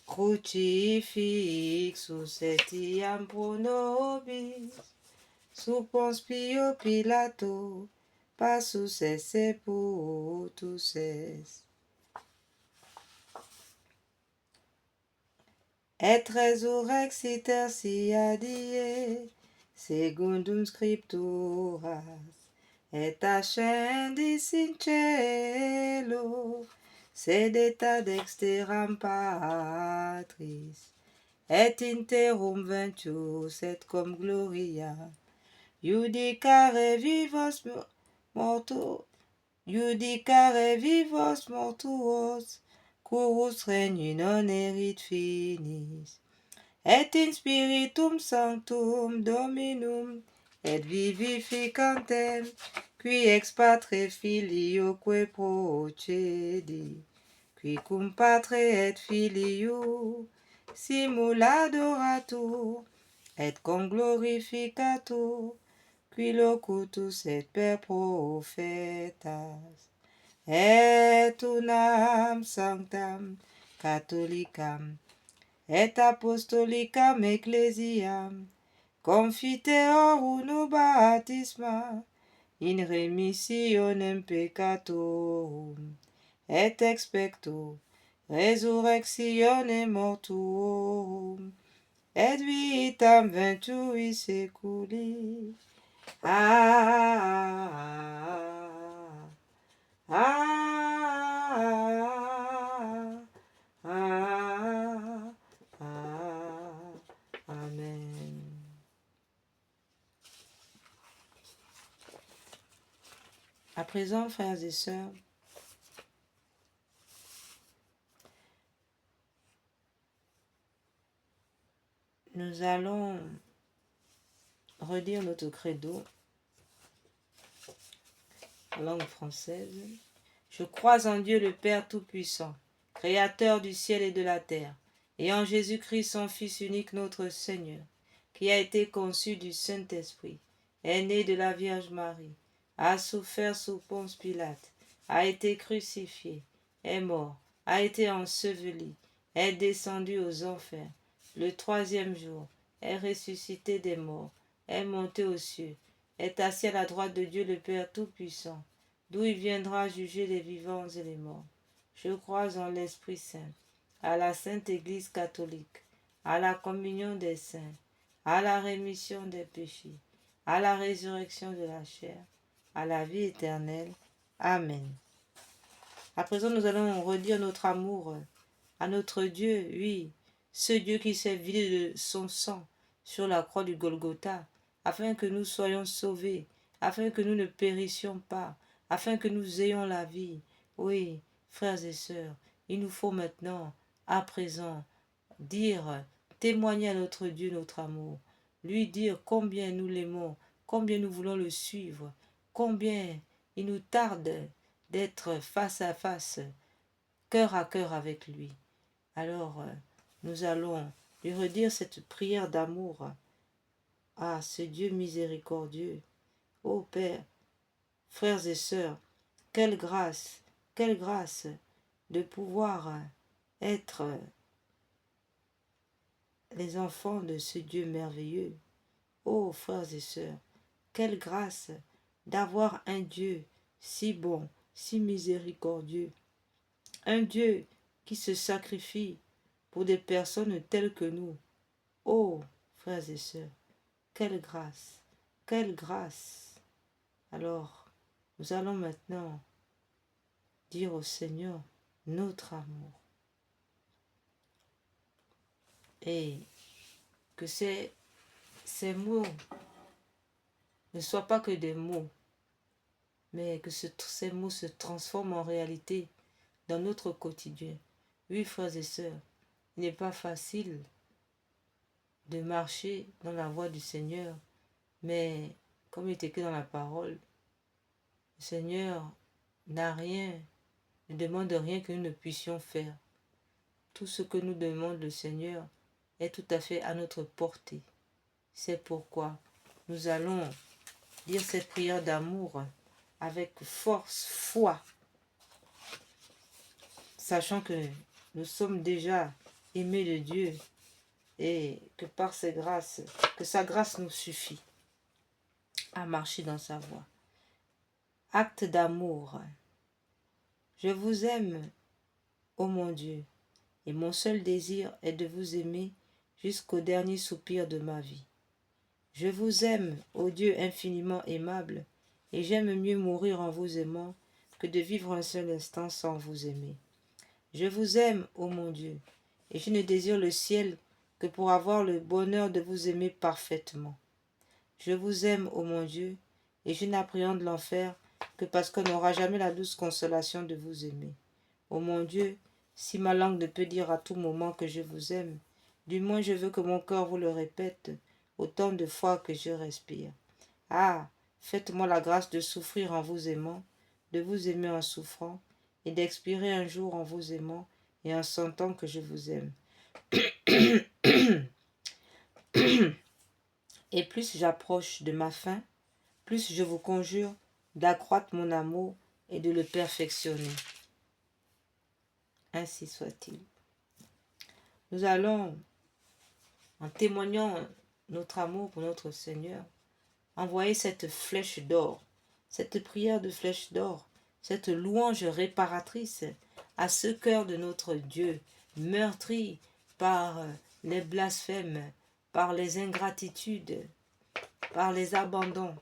crucifixus etiam pro nobis, sub Pons Pio Pilato, passus et sepultus est. Et resurrexit tertia die, secundum scripturas, et ascendis in cielo, sedet ad dexteram Patris, et interum ventius et cum gloria, judicare vivos mortuos, curus regni non erit finis, et in spiritum sanctum Dominum, et vivificantem, qui ex patre filioque procedi, qui cum patre et filio simul adoratur, et conglorificatur, qui locutus et per prophetas, et unam sanctam catholicam, et apostolicam ecclesiam, confiteor unu baptisma, in remissionem peccatorum, et expecto resurrectione mortuorum, et vitam ventui seculi. Amen. À présent, frères et sœurs, nous allons redire notre credo en langue française. Je crois en Dieu le Père Tout-Puissant, Créateur du ciel et de la terre, et en Jésus-Christ, son Fils unique, notre Seigneur, qui a été conçu du Saint-Esprit, est né de la Vierge Marie, a souffert sous Ponce Pilate, a été crucifié, est mort, a été enseveli, est descendu aux enfers, le troisième jour, est ressuscité des morts, est monté aux cieux, est assis à la droite de Dieu le Père Tout-Puissant, d'où il viendra juger les vivants et les morts. Je crois en l'Esprit Saint, à la Sainte Église catholique, à la communion des saints, à la rémission des péchés, à la résurrection de la chair, à la vie éternelle. Amen. À présent, nous allons redire notre amour à notre Dieu, oui, ce Dieu qui s'est vidé de son sang sur la croix du Golgotha, afin que nous soyons sauvés, afin que nous ne périssions pas, afin que nous ayons la vie. Oui, frères et sœurs, il nous faut maintenant, à présent, dire, témoigner à notre Dieu notre amour, lui dire combien nous l'aimons, combien nous voulons le suivre, combien il nous tarde d'être face à face, cœur à cœur avec lui. Alors, nous allons lui redire cette prière d'amour à ce Dieu miséricordieux. Ô Père, frères et sœurs, quelle grâce de pouvoir être les enfants de ce Dieu merveilleux. Ô frères et sœurs, quelle grâce d'avoir un Dieu si bon, si miséricordieux, un Dieu qui se sacrifie pour des personnes telles que nous. Ô frères et sœurs, quelle grâce, quelle grâce. Alors, nous allons maintenant dire au Seigneur notre amour. Et que ces mots ne soient pas que des mots, mais que ces mots se transforment en réalité dans notre quotidien. Oui, frères et sœurs, il n'est pas facile de marcher dans la voie du Seigneur, mais comme il est écrit dans la parole, le Seigneur n'a rien, ne demande rien que nous ne puissions faire. Tout ce que nous demande le Seigneur est tout à fait à notre portée. C'est pourquoi nous allons dire cette prière d'amour avec force, foi, sachant que nous sommes déjà aimés de Dieu et que par ses grâces, que sa grâce nous suffit à marcher dans sa voie. Acte d'amour. Je vous aime, ô mon Dieu, et mon seul désir est de vous aimer jusqu'au dernier soupir de ma vie. Je vous aime, ô Dieu infiniment aimable, et j'aime mieux mourir en vous aimant que de vivre un seul instant sans vous aimer. Je vous aime, ô mon Dieu, et je ne désire le ciel que pour avoir le bonheur de vous aimer parfaitement. Je vous aime, ô mon Dieu, et je n'appréhende l'enfer que parce qu'on n'aura jamais la douce consolation de vous aimer. Ô mon Dieu, si ma langue ne peut dire à tout moment que je vous aime, du moins je veux que mon cœur vous le répète autant de fois que je respire. Ah, faites-moi la grâce de souffrir en vous aimant, de vous aimer en souffrant, et d'expirer un jour en vous aimant et en sentant que je vous aime. Et plus j'approche de ma fin, plus je vous conjure d'accroître mon amour et de le perfectionner. Ainsi soit-il. Nous allons, en témoignant notre amour pour notre Seigneur, envoyer cette flèche d'or, cette prière de flèche d'or, cette louange réparatrice à ce cœur de notre Dieu, meurtri par les blasphèmes, par les ingratitudes, par les abandons.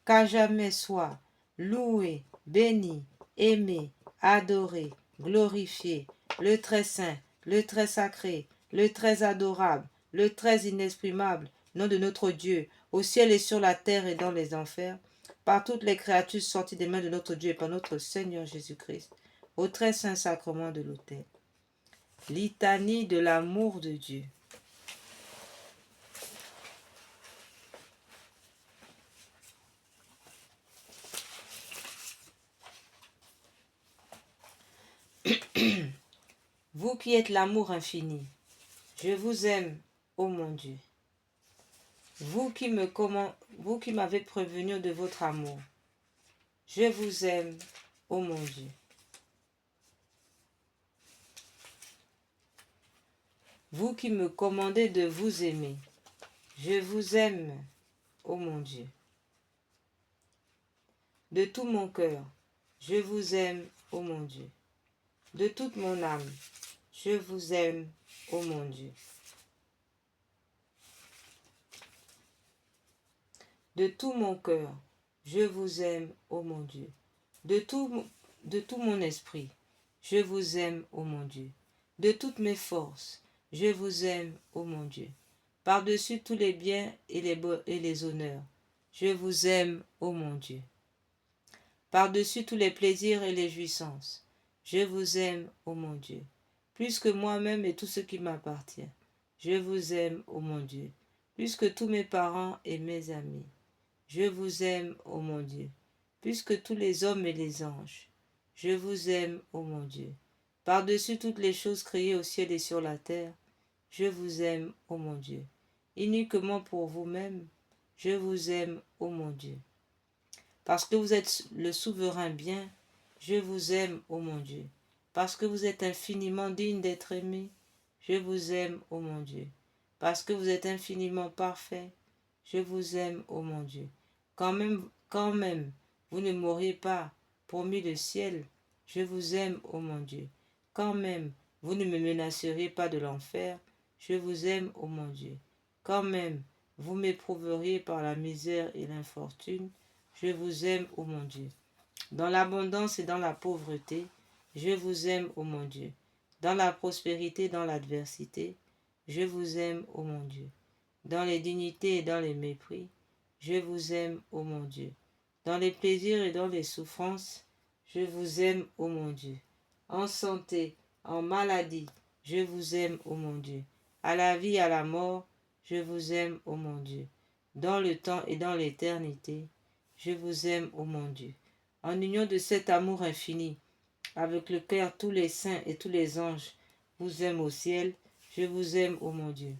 Qu'à jamais soit loué, béni, aimé, adoré, glorifié, le très saint, le très sacré, le très adorable, le très inexprimable, nom de notre Dieu, au ciel et sur la terre et dans les enfers, par toutes les créatures sorties des mains de notre Dieu et par notre Seigneur Jésus-Christ, au très saint sacrement de l'autel. Litanie de l'amour de Dieu. Vous qui êtes l'amour infini, je vous aime, ô mon Dieu. Vous qui m'avez prévenu de votre amour, je vous aime, ô mon Dieu. Vous qui me commandez de vous aimer, je vous aime, ô mon Dieu. De tout mon cœur, je vous aime, ô mon Dieu. De toute mon âme, je vous aime, ô mon Dieu. De tout mon cœur, je vous aime, ô mon Dieu. De tout mon esprit, je vous aime, ô mon Dieu. De toutes mes forces, je vous aime, ô mon Dieu. Par-dessus tous les biens et les honneurs, je vous aime, ô mon Dieu. Par-dessus tous les plaisirs et les jouissances, je vous aime, ô mon Dieu. Plus que moi-même et tout ce qui m'appartient, je vous aime, ô mon Dieu. Plus que tous mes parents et mes amis, je vous aime, ô mon Dieu. Plus que tous les hommes et les anges, je vous aime, ô mon Dieu. Par-dessus toutes les choses créées au ciel et sur la terre, je vous aime, ô mon Dieu. Uniquement pour vous-même, je vous aime, ô mon Dieu. Parce que vous êtes le souverain bien, je vous aime, ô mon Dieu. Parce que vous êtes infiniment digne d'être aimé, je vous aime, ô mon Dieu. Parce que vous êtes infiniment parfait, je vous aime, ô mon Dieu. Quand même, vous ne m'auriez pas promis le ciel, je vous aime, ô mon Dieu. Quand même, vous ne me menaceriez pas de l'enfer, je vous aime, ô mon Dieu. Quand même, vous m'éprouveriez par la misère et l'infortune, je vous aime, ô mon Dieu. Dans l'abondance et dans la pauvreté, je vous aime, ô mon Dieu. Dans la prospérité et dans l'adversité, je vous aime, ô mon Dieu. Dans les dignités et dans les mépris, je vous aime, ô mon Dieu. Dans les plaisirs et dans les souffrances, je vous aime, ô mon Dieu. En santé, en maladie, je vous aime, ô mon Dieu. À la vie, à la mort, je vous aime, ô mon Dieu. Dans le temps et dans l'éternité, je vous aime, ô mon Dieu. En union de cet amour infini, avec lequel tous les saints et tous les anges vous aiment au ciel, je vous aime, ô mon Dieu.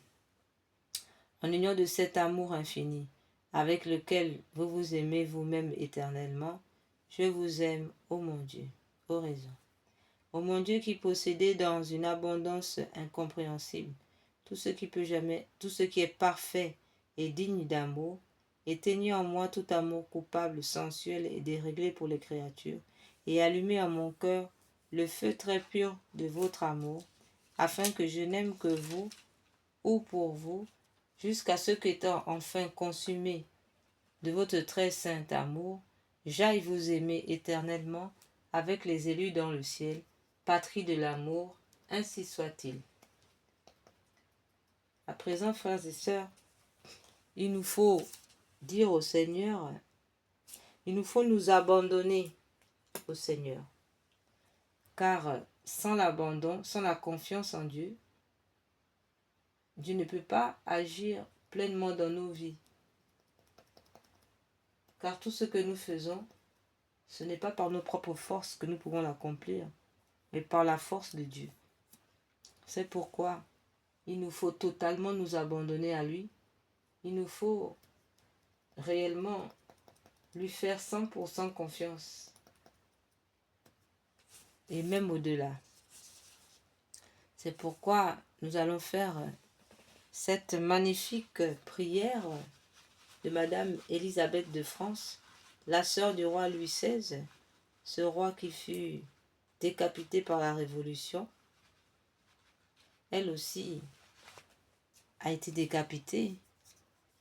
En union de cet amour infini, avec lequel vous vous aimez vous-même éternellement, je vous aime, ô mon Dieu, oraison. Ô mon Dieu qui possédez dans une abondance incompréhensible tout ce qui est parfait et digne d'amour, éteignez en moi tout amour coupable, sensuel et déréglé pour les créatures, et allumez en mon cœur le feu très pur de votre amour, afin que je n'aime que vous ou pour vous, jusqu'à ce qu'étant enfin consumé de votre très saint amour, j'aille vous aimer éternellement avec les élus dans le ciel, patrie de l'amour, ainsi soit-il. À présent, frères et sœurs, il nous faut dire au Seigneur, il nous faut nous abandonner au Seigneur. Car sans l'abandon, sans la confiance en Dieu, Dieu ne peut pas agir pleinement dans nos vies. Car tout ce que nous faisons, ce n'est pas par nos propres forces que nous pouvons l'accomplir, mais par la force de Dieu. C'est pourquoi il nous faut totalement nous abandonner à lui. Il nous faut réellement lui faire 100% confiance. Et même au-delà. C'est pourquoi nous allons faire cette magnifique prière de Madame Élisabeth de France, la sœur du roi Louis XVI, ce roi qui fut décapité par la Révolution. Elle aussi a été décapitée.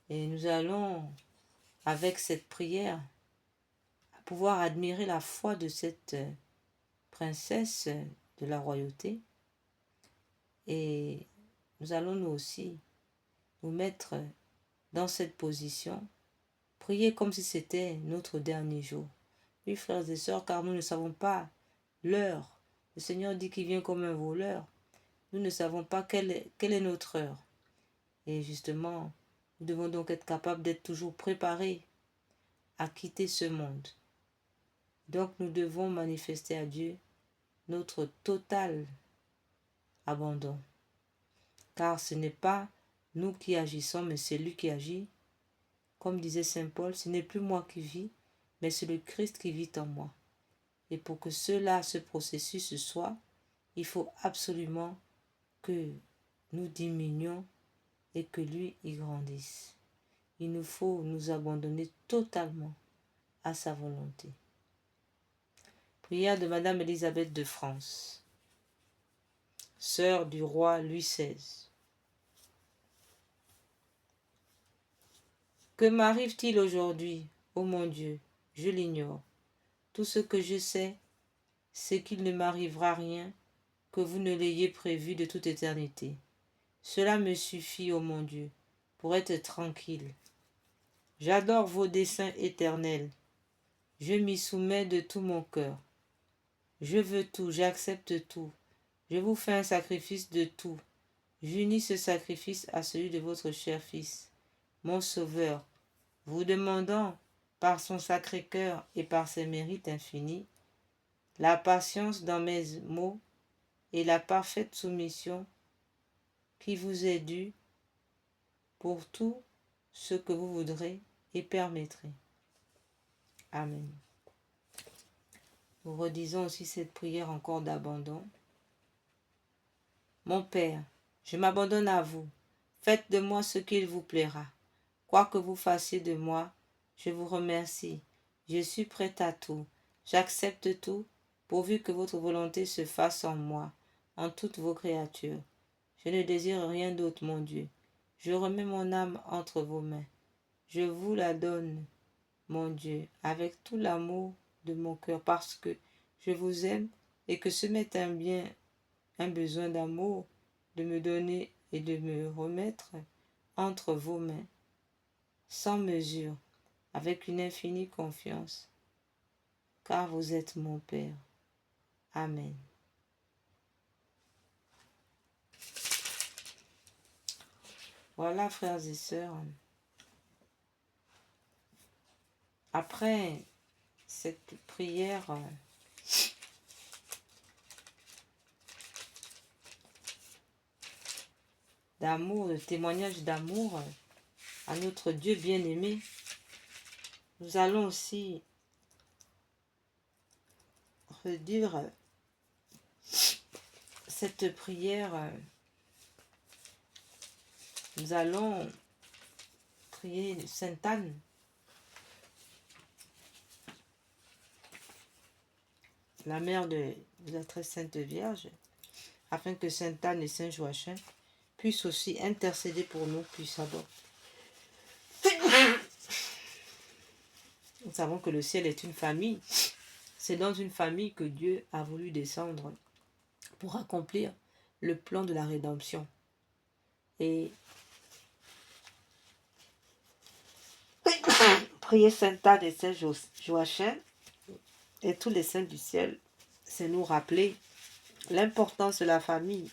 Et nous allons, avec cette prière, pouvoir admirer la foi de cette princesse de la royauté. Et nous allons nous aussi nous mettre dans cette position, prier comme si c'était notre dernier jour. Oui, frères et sœurs, car nous ne savons pas l'heure. Le Seigneur dit qu'il vient comme un voleur. Nous ne savons pas quelle est notre heure. Et justement, nous devons donc être capables d'être toujours préparés à quitter ce monde. Donc nous devons manifester à Dieu notre total abandon. Car ce n'est pas nous qui agissons, mais c'est lui qui agit. Comme disait Saint Paul, ce n'est plus moi qui vis, mais c'est le Christ qui vit en moi. Et pour que ce processus soit, il faut absolument que nous diminuons et que lui y grandisse. Il nous faut nous abandonner totalement à sa volonté. Prière de Madame Élisabeth de France, sœur du roi Louis XVI. Que m'arrive-t-il aujourd'hui, ô mon Dieu? Je l'ignore. Tout ce que je sais, c'est qu'il ne m'arrivera rien que vous ne l'ayez prévu de toute éternité. Cela me suffit, ô mon Dieu, pour être tranquille. J'adore vos desseins éternels. Je m'y soumets de tout mon cœur. Je veux tout, j'accepte tout. Je vous fais un sacrifice de tout. J'unis ce sacrifice à celui de votre cher Fils, mon Sauveur, vous demandant, par son sacré cœur et par ses mérites infinis, la patience dans mes mots et la parfaite soumission qui vous est due pour tout ce que vous voudrez et permettrez. Amen. Nous redisons aussi cette prière encore d'abandon. Mon Père, je m'abandonne à vous. Faites de moi ce qu'il vous plaira. Quoi que vous fassiez de moi, je vous remercie. Je suis prête à tout. J'accepte tout, pourvu que votre volonté se fasse en moi, en toutes vos créatures. Je ne désire rien d'autre, mon Dieu. Je remets mon âme entre vos mains. Je vous la donne, mon Dieu, avec tout l'amour de mon cœur, parce que je vous aime et que ce m'est un besoin d'amour, de me donner et de me remettre entre vos mains, sans mesure, avec une infinie confiance, car vous êtes mon Père. Amen. Voilà, frères et sœurs, après cette prière d'amour, le témoignage d'amour à notre Dieu bien-aimé, nous allons aussi redire cette prière. Nous allons prier Sainte Anne, la mère de la très sainte Vierge, afin que Sainte Anne et Saint Joachim puissent aussi intercéder pour nous puissamment. Nous savons que le ciel est une famille. C'est dans une famille que Dieu a voulu descendre pour accomplir le plan de la rédemption. Et prier Sainte Anne et Saint Joachim et tous les saints du ciel, c'est nous rappeler l'importance de la famille.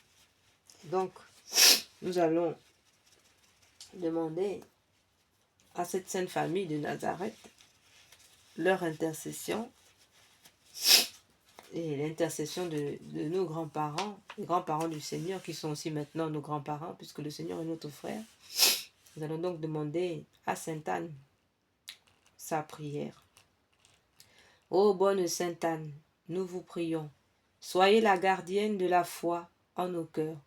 Donc, nous allons demander à cette sainte famille de Nazareth leur intercession et l'intercession de nos grands-parents, les grands-parents du Seigneur qui sont aussi maintenant nos grands-parents puisque le Seigneur est notre frère. Nous allons donc demander à Sainte Anne sa prière. Ô bonne Sainte Anne, nous vous prions, soyez la gardienne de la foi en nos cœurs,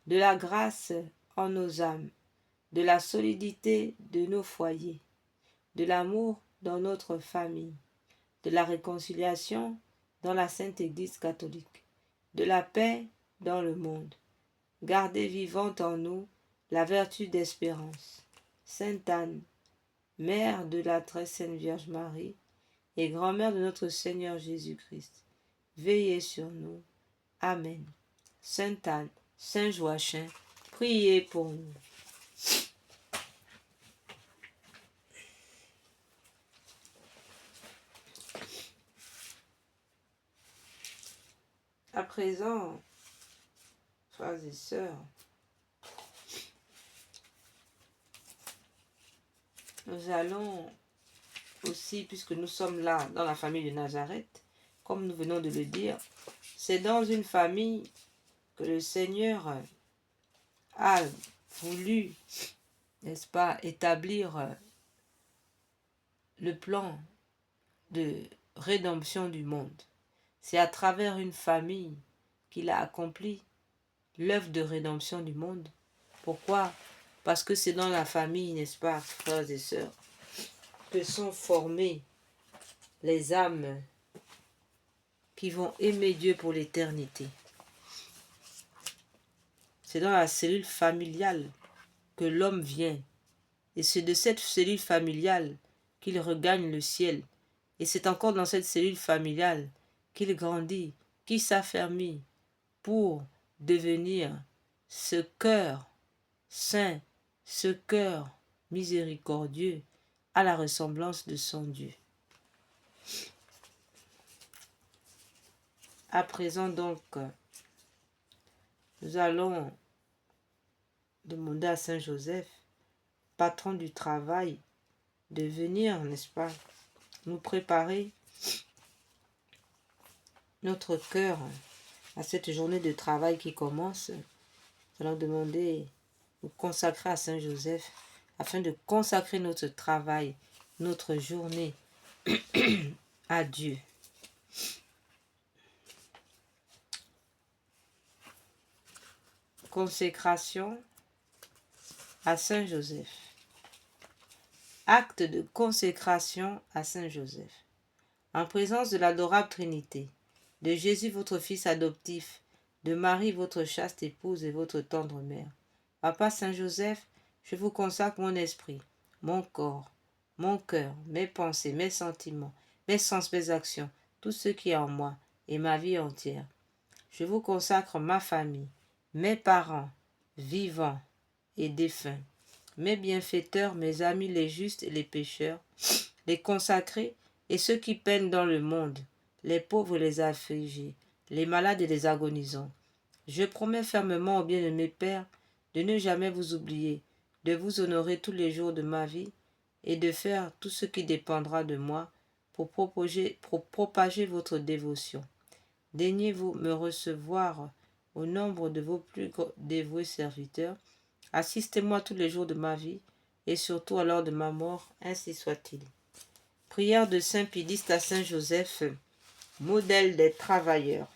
de la grâce en nos âmes, de la solidité de nos foyers, de l'amour dans notre famille, de la réconciliation dans la Sainte Église catholique, de la paix dans le monde. Gardez vivante en nous la vertu d'espérance. Sainte Anne, Mère de la très sainte Vierge Marie et grand-mère de notre Seigneur Jésus-Christ, veillez sur nous. Amen. Sainte Anne, Saint Joachim, priez pour nous. À présent, frères et sœurs, nous allons aussi, puisque nous sommes là dans la famille de Nazareth, comme nous venons de le dire, c'est dans une famille que le Seigneur a voulu, n'est-ce pas, établir le plan de rédemption du monde. C'est à travers une famille qu'il a accompli l'œuvre de rédemption du monde. Pourquoi? Parce que c'est dans la famille, n'est-ce pas, frères et sœurs, que sont formées les âmes qui vont aimer Dieu pour l'éternité. C'est dans la cellule familiale que l'homme vient. Et c'est de cette cellule familiale qu'il regagne le ciel. Et c'est encore dans cette cellule familiale qu'il grandit, qu'il s'affermit pour devenir ce cœur saint, ce cœur miséricordieux à la ressemblance de son Dieu. À présent donc, nous allons demander à Saint Joseph, patron du travail, de venir, n'est-ce pas, nous préparer notre cœur à cette journée de travail qui commence. Nous allons demander, nous consacrer à Saint Joseph afin de consacrer notre travail, notre journée à Dieu. Consécration à Saint Joseph. Acte de consécration à Saint Joseph. En présence de l'adorable Trinité, de Jésus votre Fils adoptif, de Marie votre chaste épouse et votre tendre mère. Papa Saint Joseph, je vous consacre mon esprit, mon corps, mon cœur, mes pensées, mes sentiments, mes sens, mes actions, tout ce qui est en moi et ma vie entière. Je vous consacre ma famille, mes parents, vivants et défunts, mes bienfaiteurs, mes amis les justes et les pécheurs, les consacrés et ceux qui peinent dans le monde, les pauvres et les affligés, les malades et les agonisants. Je promets fermement au bien-aimé Père de ne jamais vous oublier, de vous honorer tous les jours de ma vie et de faire tout ce qui dépendra de moi pour propager votre dévotion. Daignez-vous me recevoir au nombre de vos plus dévoués serviteurs. Assistez-moi tous les jours de ma vie et surtout à l'heure de ma mort, ainsi soit-il. Prière de Saint Pédiste à Saint Joseph, modèle des travailleurs.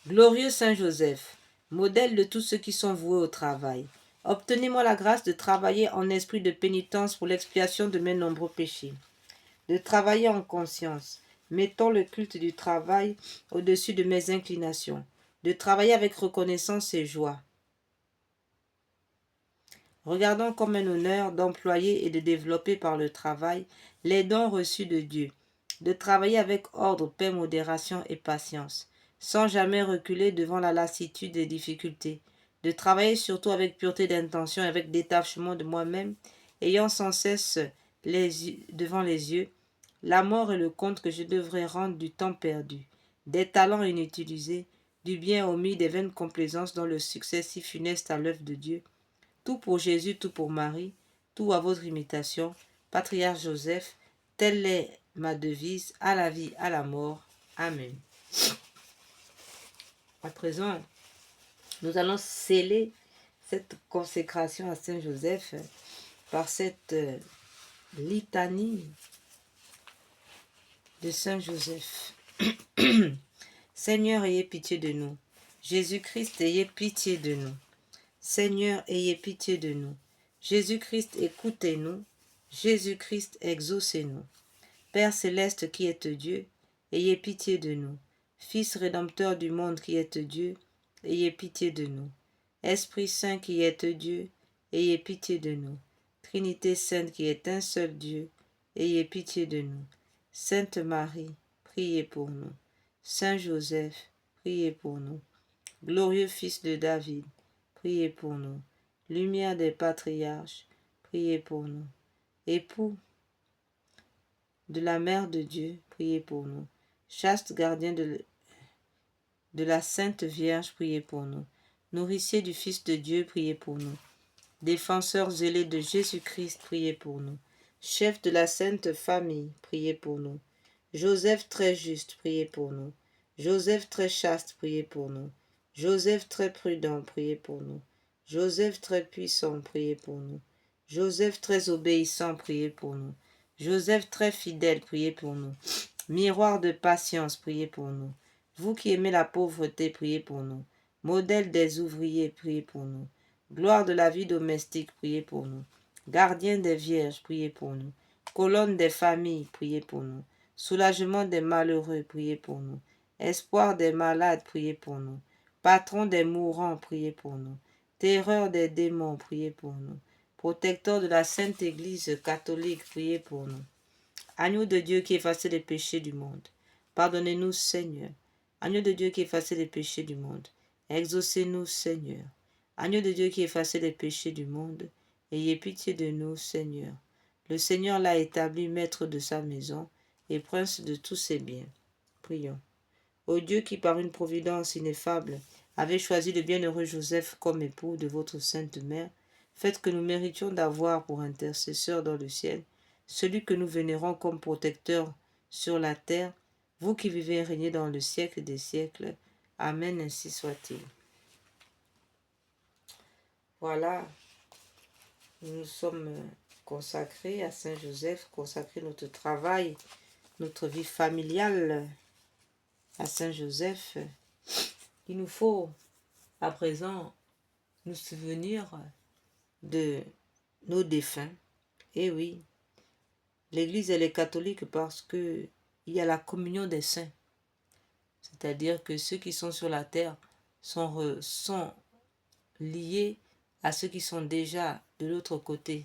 Glorieux Saint Joseph, modèle de tous ceux qui sont voués au travail, obtenez-moi la grâce de travailler en esprit de pénitence pour l'expiation de mes nombreux péchés, de travailler en conscience, mettant le culte du travail au-dessus de mes inclinations, de travailler avec reconnaissance et joie, regardant comme un honneur d'employer et de développer par le travail les dons reçus de Dieu, de travailler avec ordre, paix, modération et patience, sans jamais reculer devant la lassitude des difficultés, de travailler surtout avec pureté d'intention et avec détachement de moi-même, ayant sans cesse devant les yeux la mort et le compte que je devrais rendre du temps perdu, des talents inutilisés, du bien omis, des vaines complaisances dont le succès si funeste à l'œuvre de Dieu. Tout pour Jésus, tout pour Marie, tout à votre imitation. Patriarche Joseph, telle est ma devise, à la vie, à la mort. Amen. À présent, nous allons sceller cette consécration à Saint Joseph par cette litanie de Saint Joseph. Seigneur, ayez pitié de nous. Jésus-Christ, ayez pitié de nous. Seigneur, ayez pitié de nous. Jésus-Christ, écoutez-nous. Jésus-Christ, exaucez-nous. Père céleste qui êtes Dieu, ayez pitié de nous. Fils rédempteur du monde qui êtes Dieu, ayez pitié de nous. Esprit Saint qui êtes Dieu, ayez pitié de nous. Trinité Sainte qui est un seul Dieu, ayez pitié de nous. Sainte Marie, priez pour nous. Saint Joseph, priez pour nous. Glorieux Fils de David, priez pour nous. Lumière des patriarches, priez pour nous. Époux de la Mère de Dieu, priez pour nous. Chaste gardien de la Sainte Vierge, priez pour nous. Nourricier du Fils de Dieu, priez pour nous. Défenseur zélé de Jésus-Christ, priez pour nous. Chef de la Sainte Famille, priez pour nous. Joseph très juste, priez pour nous. Joseph très chaste, priez pour nous. Joseph très prudent, priez pour nous. Joseph très puissant, priez pour nous. Joseph très obéissant, priez pour nous. Joseph très fidèle, priez pour nous. Miroir de patience, priez pour nous. Vous qui aimez la pauvreté, priez pour nous. Modèle des ouvriers, priez pour nous. Gloire de la vie domestique, priez pour nous. Gardien des vierges, priez pour nous. Colonne des familles, priez pour nous. Soulagement des malheureux, priez pour nous. Espoir des malades, priez pour nous. Patron des mourants, priez pour nous. Terreur des démons, priez pour nous. Protecteur de la Sainte Église catholique, priez pour nous. Agneau de Dieu qui efface les péchés du monde, pardonnez-nous, Seigneur. Agneau de Dieu qui efface les péchés du monde, exaucez-nous, Seigneur. Agneau de Dieu qui efface les péchés du monde, ayez pitié de nous, Seigneur. Le Seigneur l'a établi maître de sa maison et prince de tous ses biens. Prions. Ô Dieu qui, par une providence ineffable, avait choisi le bienheureux Joseph comme époux de votre sainte mère, faites que nous méritions d'avoir pour intercesseur dans le ciel celui que nous vénérons comme protecteur sur la terre, vous qui vivez et régnez dans le siècle des siècles. Amen, ainsi soit-il. Voilà, nous nous sommes consacrés à Saint Joseph, consacrés notre travail, notre vie familiale à Saint Joseph. Il nous faut à présent nous souvenir de nos défunts. Et oui, l'Église, elle est catholique parce que il y a la communion des saints. C'est-à-dire que ceux qui sont sur la terre sont liés à ceux qui sont déjà de l'autre côté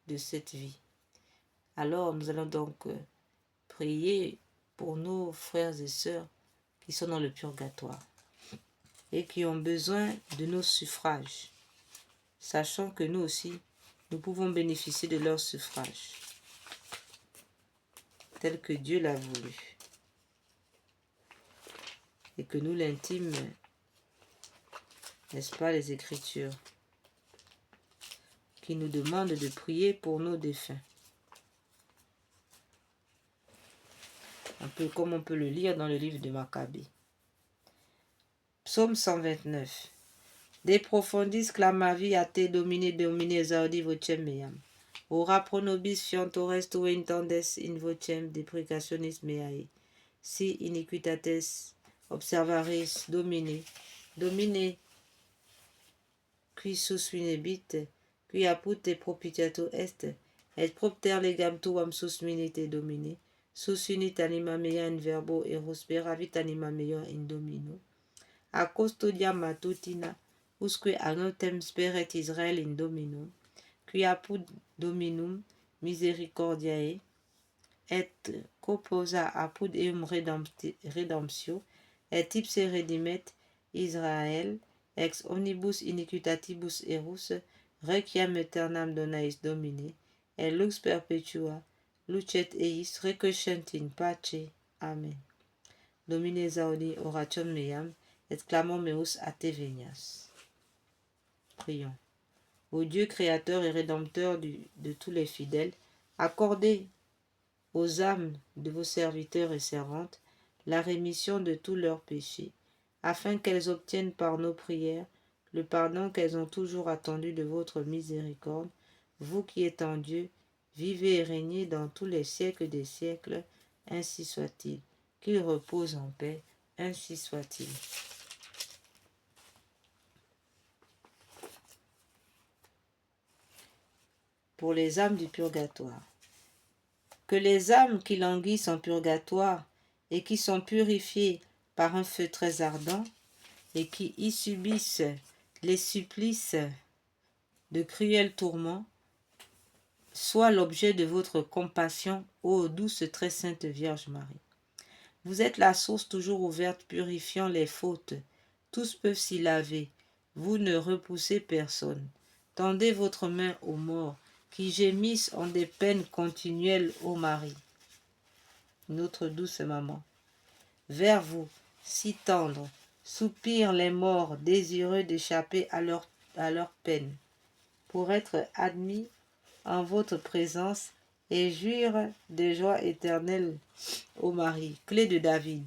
de cette vie. Alors, nous allons donc prier pour nos frères et sœurs qui sont dans le purgatoire et qui ont besoin de nos suffrages, sachant que nous aussi, nous pouvons bénéficier de leur suffrage, tel que Dieu l'a voulu. Et que nous l'intime, n'est-ce pas, les Écritures, qui nous demandent de prier pour nos défunts. Un peu comme on peut le lire dans le livre de Maccabée. Psaume 129. De profundis clamavi a te domine zaudi vocem meam. Ora pro nobis fiantores tu intendes in vocem deprecationis meae. Si iniquitates observaris domine qui susvinebit, qui apud te propitiato est, et propter legam tuam susminite domine, susunit anima mea in verbo eros peravit anima mea in domino. A custodia matutina, usque anotem speret Israel in domino, qui apud dominum misericordiae, et coposa apud eum redemptio, et ipse redimet Israel, ex omnibus iniquitatibus erus, requiem aeternam donais Domine, et lux perpetua, lucet eis recuscent in pace. Amen. Domine zaudi oratium meam, et clamor meus a te venias. Prions. Ô Dieu créateur et rédempteur de tous les fidèles, accordez aux âmes de vos serviteurs et servantes la rémission de tous leurs péchés, afin qu'elles obtiennent par nos prières le pardon qu'elles ont toujours attendu de votre miséricorde, vous qui êtes en Dieu, vivez et régnez dans tous les siècles des siècles, ainsi soit-il. Qu'il repose en paix, ainsi soit-il. Pour les âmes du purgatoire. Que les âmes qui languissent en purgatoire et qui sont purifiées par un feu très ardent et qui y subissent les supplices de cruels tourments soient l'objet de votre compassion, ô douce très sainte Vierge Marie. Vous êtes la source toujours ouverte purifiant les fautes. Tous peuvent s'y laver. Vous ne repoussez personne. Tendez votre main aux morts qui gémissent en des peines continuelles, ô Marie, notre douce maman. Vers vous, si tendre, soupirent les morts désireux d'échapper à leur peine, pour être admis en votre présence et jouir des joies éternelles, ô Marie, clé de David,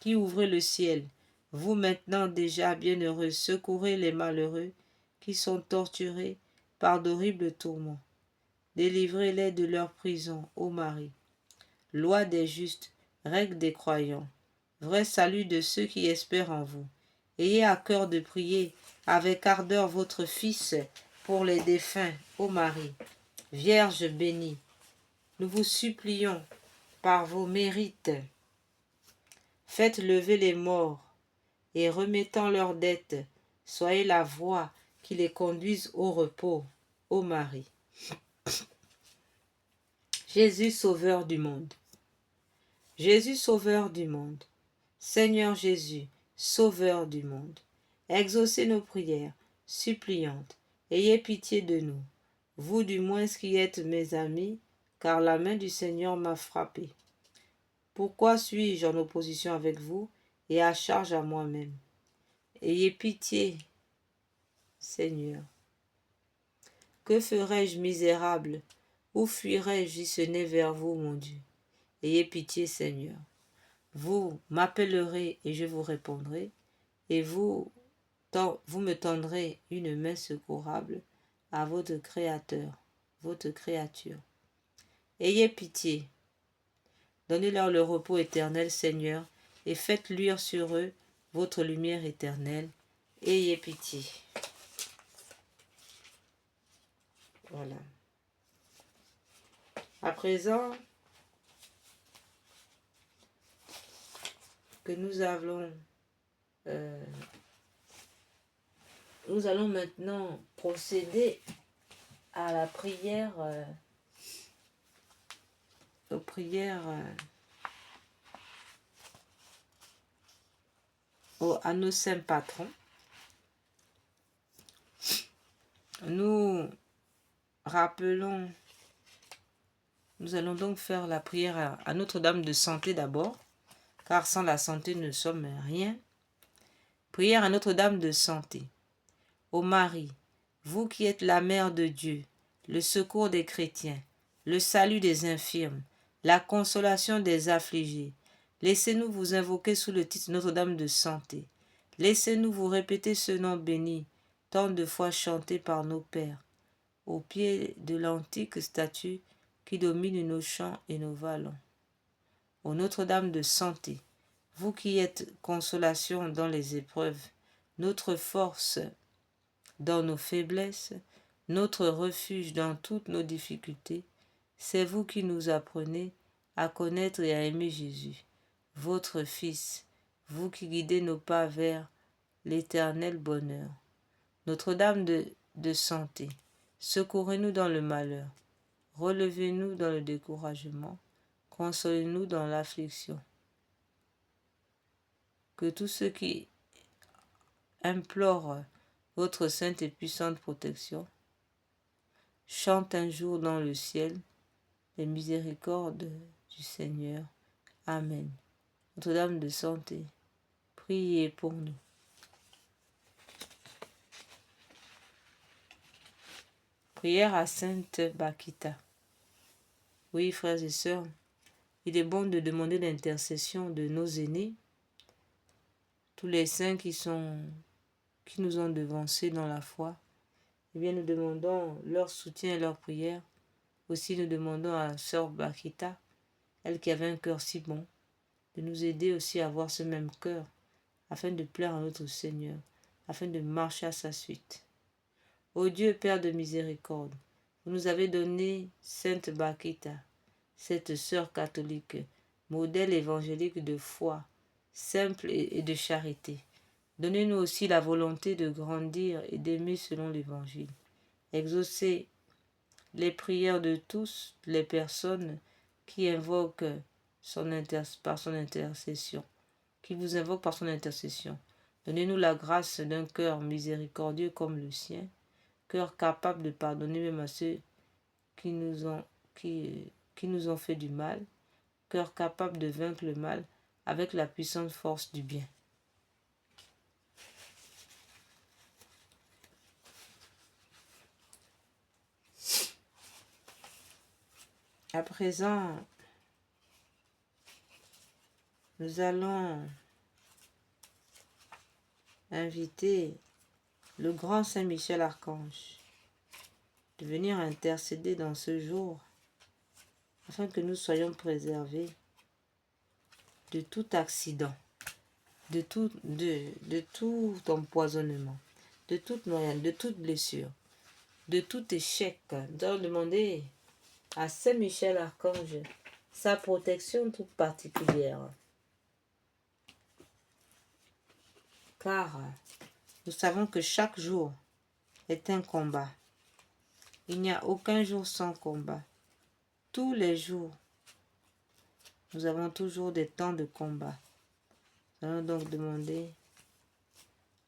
qui ouvrez le ciel. Vous maintenant déjà bienheureux, secourez les malheureux qui sont torturés par d'horribles tourments. Délivrez-les de leur prison, ô Marie. Loi des justes, règle des croyants, vrai salut de ceux qui espèrent en vous. Ayez à cœur de prier avec ardeur votre Fils pour les défunts, ô Marie, Vierge bénie. Nous vous supplions, par vos mérites, faites lever les morts et remettant leurs dettes, soyez la voie qui les conduise au repos, ô Marie. Jésus, Sauveur du monde. Jésus, Sauveur du monde. Seigneur Jésus, Sauveur du monde. Exaucez nos prières, suppliantes. Ayez pitié de nous, vous du moins qui êtes mes amis, car la main du Seigneur m'a frappé. Pourquoi suis-je en opposition avec vous et à charge à moi-même? Ayez pitié, Seigneur. Que ferais-je misérable? Où fuirais-je si ce n'est vers vous, mon Dieu? Ayez pitié, Seigneur. Vous m'appellerez et je vous répondrai, et vous me tendrez une main secourable à votre Créateur, votre créature. Ayez pitié. Donnez-leur le repos éternel, Seigneur, et faites luire sur eux votre lumière éternelle. Ayez pitié. Voilà. À présent que nous allons maintenant procéder à la prière, à nos saints patrons. Nous allons donc faire la prière à Notre-Dame de Santé d'abord, car sans la santé nous ne sommes rien. Prière à Notre-Dame de Santé. Ô Marie, vous qui êtes la mère de Dieu, le secours des chrétiens, le salut des infirmes, la consolation des affligés, laissez-nous vous invoquer sous le titre Notre-Dame de Santé. Laissez-nous vous répéter ce nom béni, tant de fois chanté par nos pères, au pied de l'antique statue qui domine nos champs et nos vallons. Ô Notre-Dame de Santé, vous qui êtes consolation dans les épreuves, notre force dans nos faiblesses, notre refuge dans toutes nos difficultés, c'est vous qui nous apprenez à connaître et à aimer Jésus, votre Fils, vous qui guidez nos pas vers l'éternel bonheur. Notre-Dame de Santé, secourez-nous dans le malheur, relevez-nous dans le découragement, consolez-nous dans l'affliction. Que tous ceux qui implorent votre sainte et puissante protection chantent un jour dans le ciel les miséricordes du Seigneur. Amen. Notre-Dame de Santé, priez pour nous. Prière à Sainte Bakita. Oui, frères et sœurs, il est bon de demander l'intercession de nos aînés, tous les saints qui nous ont devancés dans la foi. Eh bien, nous demandons leur soutien et leur prière. Aussi, nous demandons à Sœur Bakita, elle qui avait un cœur si bon, de nous aider aussi à avoir ce même cœur, afin de plaire à notre Seigneur, afin de marcher à sa suite. Ô Dieu, Père de miséricorde, vous nous avez donné Sainte Bakita, cette sœur catholique, modèle évangélique de foi, simple et de charité. Donnez-nous aussi la volonté de grandir et d'aimer selon l'Évangile. Exaucez les prières de tous les personnes qui invoquent par son intercession, qui vous invoquent par son intercession. Donnez-nous la grâce d'un cœur miséricordieux comme le sien, cœur capable de pardonner même à ceux qui nous ont fait du mal, cœur capable de vaincre le mal avec la puissante force du bien. À présent, nous allons inviter le grand Saint Michel Archange de venir intercéder dans ce jour afin que nous soyons préservés de tout accident. de tout empoisonnement, de toute noyade, de toute blessure, de tout échec. Nous allons demander à Saint Michel Archange sa protection toute particulière. Car nous savons que chaque jour est un combat. Il n'y a aucun jour sans combat. Tous les jours, nous avons toujours des temps de combat. Nous allons donc demander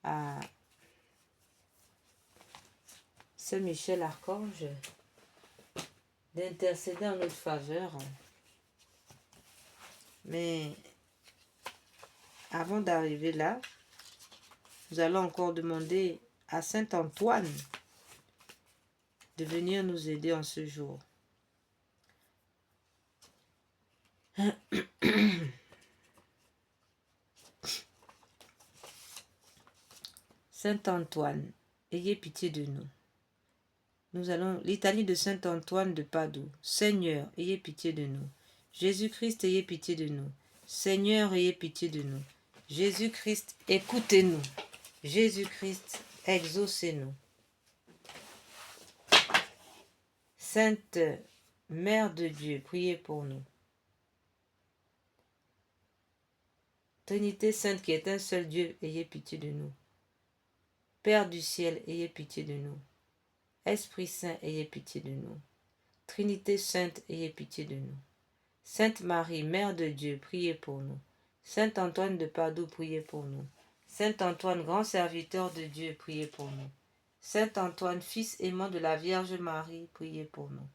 à Saint Michel Archange d'intercéder en notre faveur. Mais avant d'arriver là, nous allons encore demander à Saint Antoine de venir nous aider en ce jour. Saint Antoine, ayez pitié de nous. Nous allons, litanie de Saint Antoine de Padoue. Seigneur, ayez pitié de nous. Jésus-Christ, ayez pitié de nous. Seigneur, ayez pitié de nous. Jésus-Christ, écoutez-nous. Jésus-Christ, exaucez-nous. Sainte Mère de Dieu, priez pour nous. Trinité Sainte qui est un seul Dieu, ayez pitié de nous. Père du ciel, ayez pitié de nous. Esprit Saint, ayez pitié de nous. Trinité Sainte, ayez pitié de nous. Sainte Marie, Mère de Dieu, priez pour nous. Saint Antoine de Padoue, priez pour nous. Saint Antoine, grand serviteur de Dieu, priez pour nous. Saint Antoine, fils aimant de la Vierge Marie, priez pour nous.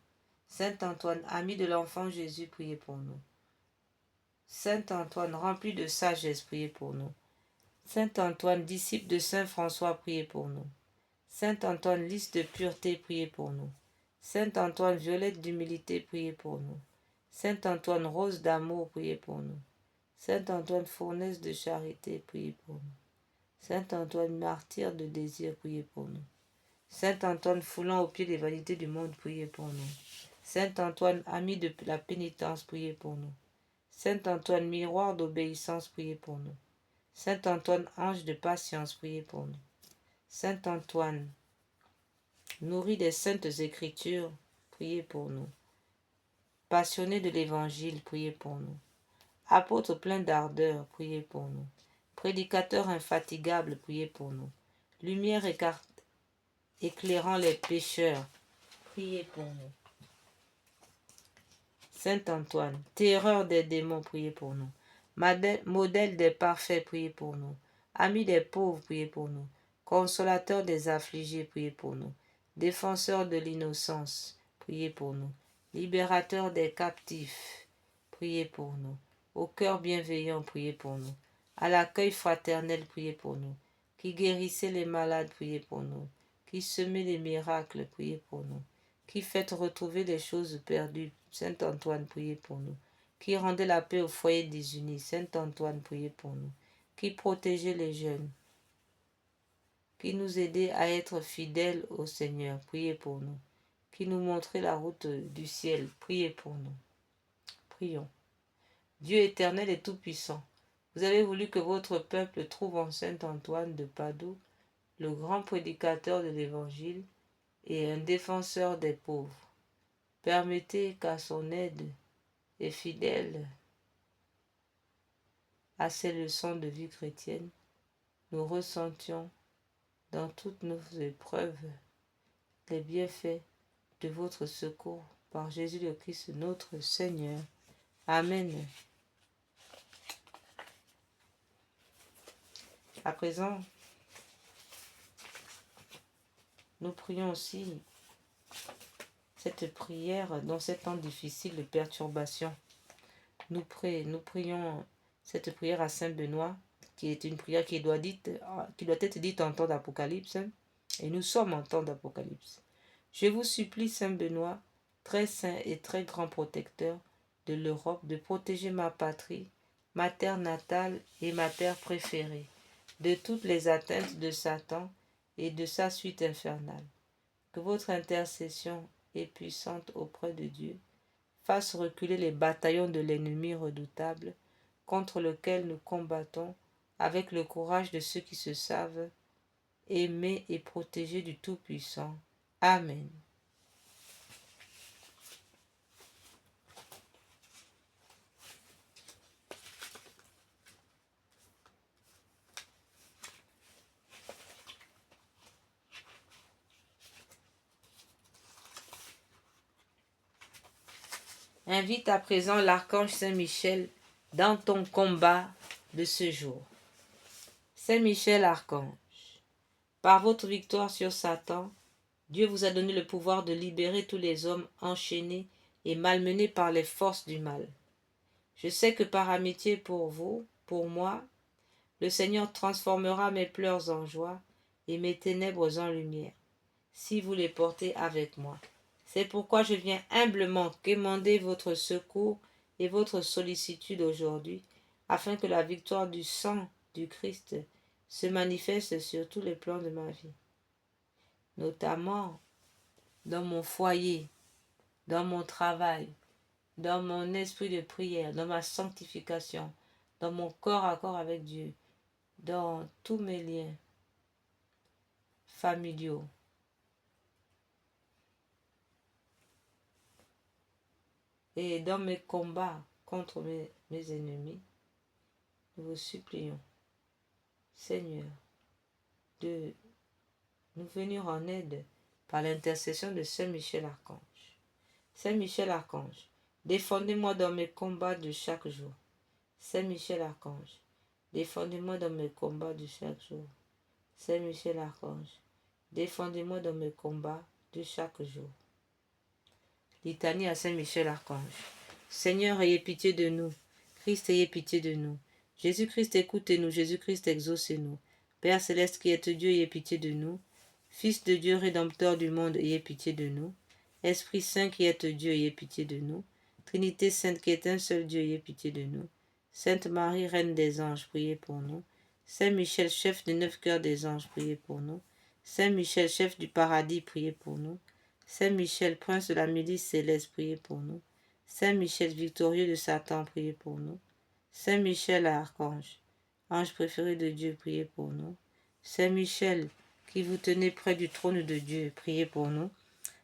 Saint Antoine, ami de l'enfant Jésus, priez pour nous. Saint Antoine, rempli de sagesse, priez pour nous. Saint Antoine, disciple de Saint François, priez pour nous. Saint Antoine, lys de pureté, priez pour nous. Saint Antoine, violette d'humilité, priez pour nous. Saint Antoine, rose d'amour, priez pour nous. Saint Antoine, fournaise de charité, priez pour nous. Saint Antoine, martyr de désir, priez pour nous. Saint Antoine, foulant aux pieds les vanités du monde, priez pour nous. Saint Antoine, ami de la pénitence, priez pour nous. Saint Antoine, miroir d'obéissance, priez pour nous. Saint Antoine, ange de patience, priez pour nous. Saint Antoine, nourri des saintes écritures, priez pour nous. Passionné de l'évangile, priez pour nous. Apôtre plein d'ardeur, priez pour nous. Prédicateur infatigable, priez pour nous. Lumière éclairant les pécheurs, priez pour nous. Saint Antoine, terreur des démons, priez pour nous. Modèle des parfaits, priez pour nous. Ami des pauvres, priez pour nous. Consolateur des affligés, priez pour nous. Défenseur de l'innocence, priez pour nous. Libérateur des captifs, priez pour nous. Au cœur bienveillant, priez pour nous. À l'accueil fraternel, priez pour nous. Qui guérissez les malades, priez pour nous. Qui semez les miracles, priez pour nous. Qui faites retrouver les choses perdues, Saint Antoine, priez pour nous. Qui rendez la paix au foyer désunis, Saint Antoine, priez pour nous. Qui protégez les jeunes, qui nous aidez à être fidèles au Seigneur, priez pour nous. Qui nous montrez la route du ciel, priez pour nous. Prions. Dieu éternel et tout-puissant, vous avez voulu que votre peuple trouve en Saint Antoine de Padoue le grand prédicateur de l'Évangile et un défenseur des pauvres. Permettez qu'à son aide et fidèle à ces leçons de vie chrétienne, nous ressentions dans toutes nos épreuves les bienfaits de votre secours par Jésus le Christ notre Seigneur. Amen. À présent, nous prions aussi cette prière dans ces temps difficiles de perturbation. Nous prions cette prière à Saint Benoît, qui est une prière qui doit être dite en temps d'Apocalypse, et nous sommes en temps d'Apocalypse. Je vous supplie, Saint Benoît, très saint et très grand protecteur de l'Europe, de protéger ma patrie, ma terre natale et ma terre préférée, de toutes les atteintes de Satan et de sa suite infernale. Que votre intercession est puissante auprès de Dieu, fasse reculer les bataillons de l'ennemi redoutable contre lequel nous combattons avec le courage de ceux qui se savent aimés et protégés du Tout-Puissant. Amen. Invite à présent l'archange Saint-Michel dans ton combat de ce jour. Saint-Michel archange, par votre victoire sur Satan, Dieu vous a donné le pouvoir de libérer tous les hommes enchaînés et malmenés par les forces du mal. Je sais que par amitié pour vous, pour moi, le Seigneur transformera mes pleurs en joie et mes ténèbres en lumière, si vous les portez avec moi. C'est pourquoi je viens humblement quémander votre secours et votre sollicitude aujourd'hui, afin que la victoire du sang du Christ se manifeste sur tous les plans de ma vie, notamment dans mon foyer, dans mon travail, dans mon esprit de prière, dans ma sanctification, dans mon corps à corps avec Dieu, dans tous mes liens familiaux. Et dans mes combats contre mes ennemis, nous vous supplions, Seigneur, de nous venir en aide par l'intercession de Saint Michel Archange. Saint Michel Archange, défendez-moi dans mes combats de chaque jour. Saint Michel Archange, défendez-moi dans mes combats de chaque jour. Saint Michel Archange, défendez-moi dans mes combats de chaque jour. Litanie à Saint Michel Archange. Seigneur, ayez pitié de nous. Christ, ayez pitié de nous. Jésus-Christ, écoutez-nous. Jésus-Christ, exaucez-nous. Père céleste qui êtes Dieu, ayez pitié de nous. Fils de Dieu, rédempteur du monde, ayez pitié de nous. Esprit Saint qui êtes Dieu, ayez pitié de nous. Trinité Sainte qui est un seul Dieu, ayez pitié de nous. Sainte Marie, Reine des anges, priez pour nous. Saint Michel, chef des 9 cœurs des anges, priez pour nous. Saint Michel, chef du paradis, priez pour nous. Saint Michel, prince de la milice céleste, priez pour nous. Saint Michel, victorieux de Satan, priez pour nous. Saint Michel, archange, ange préféré de Dieu, priez pour nous. Saint Michel, qui vous tenez près du trône de Dieu, priez pour nous.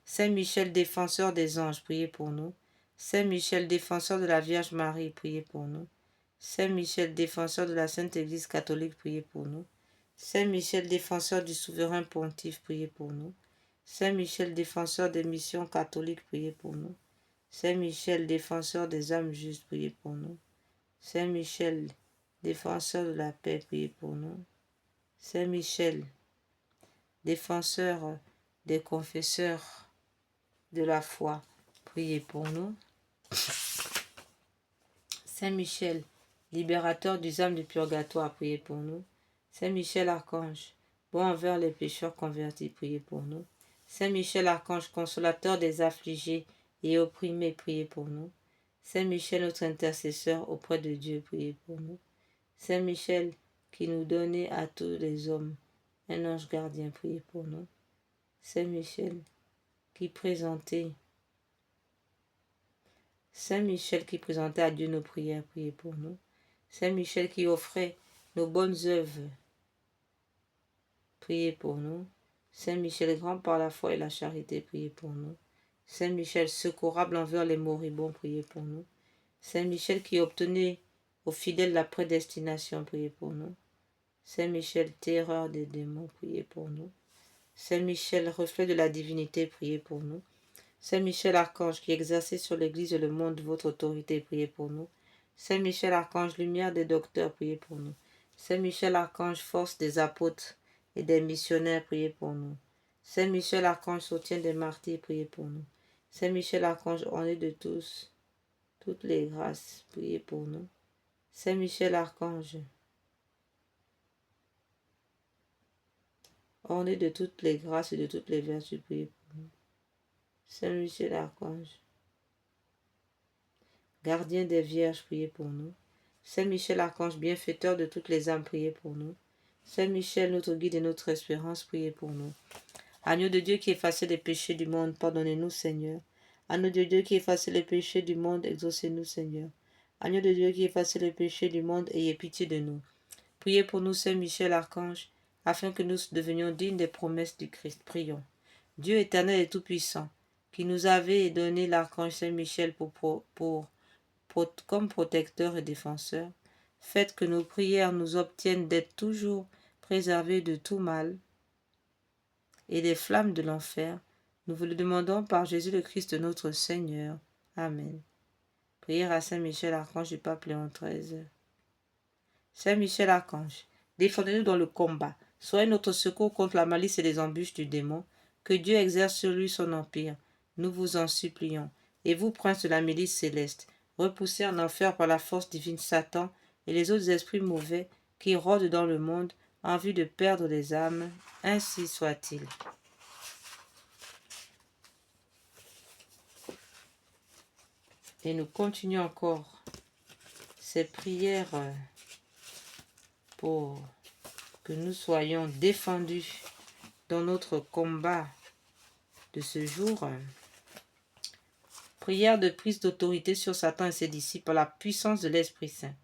Saint Michel, défenseur des anges, priez pour nous. Saint Michel, défenseur de la Vierge Marie, priez pour nous. Saint Michel, défenseur de la Sainte Église catholique, priez pour nous. Saint Michel, défenseur du souverain pontife, priez pour nous. Saint Michel, défenseur des missions catholiques, priez pour nous. Saint Michel, défenseur des âmes justes, priez pour nous. Saint Michel, défenseur de la paix, priez pour nous. Saint Michel, défenseur des confesseurs de la foi, priez pour nous. Saint Michel, libérateur des âmes du purgatoire, priez pour nous. Saint Michel Archange, bon envers les pécheurs convertis, priez pour nous. Saint Michel Archange, consolateur des affligés et opprimés, priez pour nous. Saint Michel, notre intercesseur auprès de Dieu, priez pour nous. Saint Michel, qui nous donnait à tous les hommes un ange gardien, priez pour nous. Saint Michel, qui présentait à Dieu nos prières, priez pour nous. Saint Michel qui offrait nos bonnes œuvres, priez pour nous. Saint Michel grand par la foi et la charité, priez pour nous. Saint Michel secourable envers les moribonds, priez pour nous. Saint Michel qui obtenait aux fidèles la prédestination, priez pour nous. Saint Michel terreur des démons, priez pour nous. Saint Michel reflet de la divinité, priez pour nous. Saint Michel Archange qui exerçait sur l'Église et le monde votre autorité, priez pour nous. Saint Michel Archange, lumière des docteurs, priez pour nous. Saint Michel Archange, force des apôtres et des missionnaires, priez pour nous. Saint Michel Archange, soutien des martyrs, priez pour nous. Saint Michel Archange, orné de tous, toutes les grâces, priez pour nous. Saint Michel Archange, orné de toutes les grâces et de toutes les vertus, priez pour nous. Saint Michel Archange, gardien des vierges, priez pour nous. Saint Michel Archange, bienfaiteur de toutes les âmes, priez pour nous. Saint Michel, notre guide et notre espérance, priez pour nous. Agneau de Dieu qui effacez les péchés du monde, pardonnez-nous, Seigneur. Agneau de Dieu qui effacez les péchés du monde, exaucez-nous, Seigneur. Agneau de Dieu qui effacez les péchés du monde, ayez pitié de nous. priez pour nous, Saint Michel Archange, afin que nous devenions dignes des promesses du Christ. Prions. Dieu éternel et tout-puissant, qui nous avait donné l'Archange Saint Michel comme protecteur et défenseur, faites que nos prières nous obtiennent d'être toujours préservés de tout mal et des flammes de l'enfer. Nous vous le demandons par Jésus le Christ notre Seigneur. Amen. Prière à Saint Michel Archange du pape Léon XIII. Saint Michel Archange, défendez-nous dans le combat. Soyez notre secours contre la malice et les embûches du démon. Que Dieu exerce sur lui son empire. Nous vous en supplions. Et vous, prince de la milice céleste, repoussez en enfer par la force divine Satan et les autres esprits mauvais qui rôdent dans le monde en vue de perdre les âmes. Ainsi soit-il. Et nous continuons encore ces prières pour que nous soyons défendus dans notre combat de ce jour. Prière de prise d'autorité sur Satan et ses disciples par la puissance de l'Esprit Saint.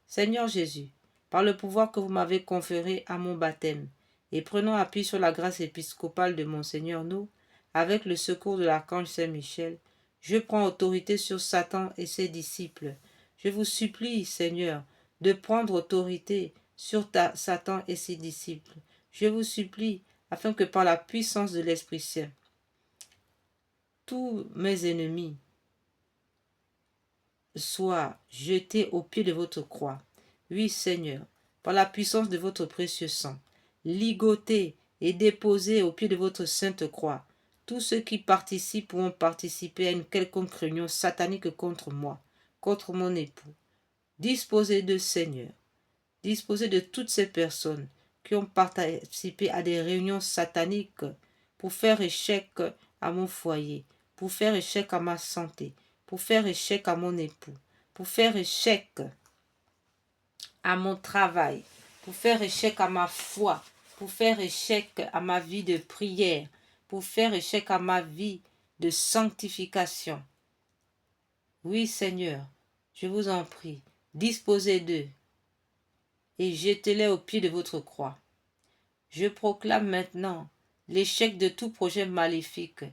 Seigneur Jésus, par le pouvoir que vous m'avez conféré à mon baptême, et prenant appui sur la grâce épiscopale de Monseigneur nous, avec le secours de l'archange Saint-Michel, je prends autorité sur Satan et ses disciples. Je vous supplie, Seigneur, de prendre autorité sur Satan et ses disciples. Je vous supplie, afin que par la puissance de l'Esprit Saint, tous mes ennemis soient jetés au pied de votre croix. Oui, Seigneur, par la puissance de votre précieux sang, ligotés et déposés au pied de votre sainte croix, tous ceux qui participent pourront participer à une quelconque réunion satanique contre moi, contre mon époux. Disposez de Seigneur, disposez de toutes ces personnes qui ont participé à des réunions sataniques pour faire échec à mon foyer, pour faire échec à ma santé, pour faire échec à mon époux, pour faire échec à mon travail, pour faire échec à ma foi, pour faire échec à ma vie de prière, pour faire échec à ma vie de sanctification. Oui, Seigneur, je vous en prie, disposez d'eux et jetez-les au pied de votre croix. Je proclame maintenant l'échec de tout projet maléfique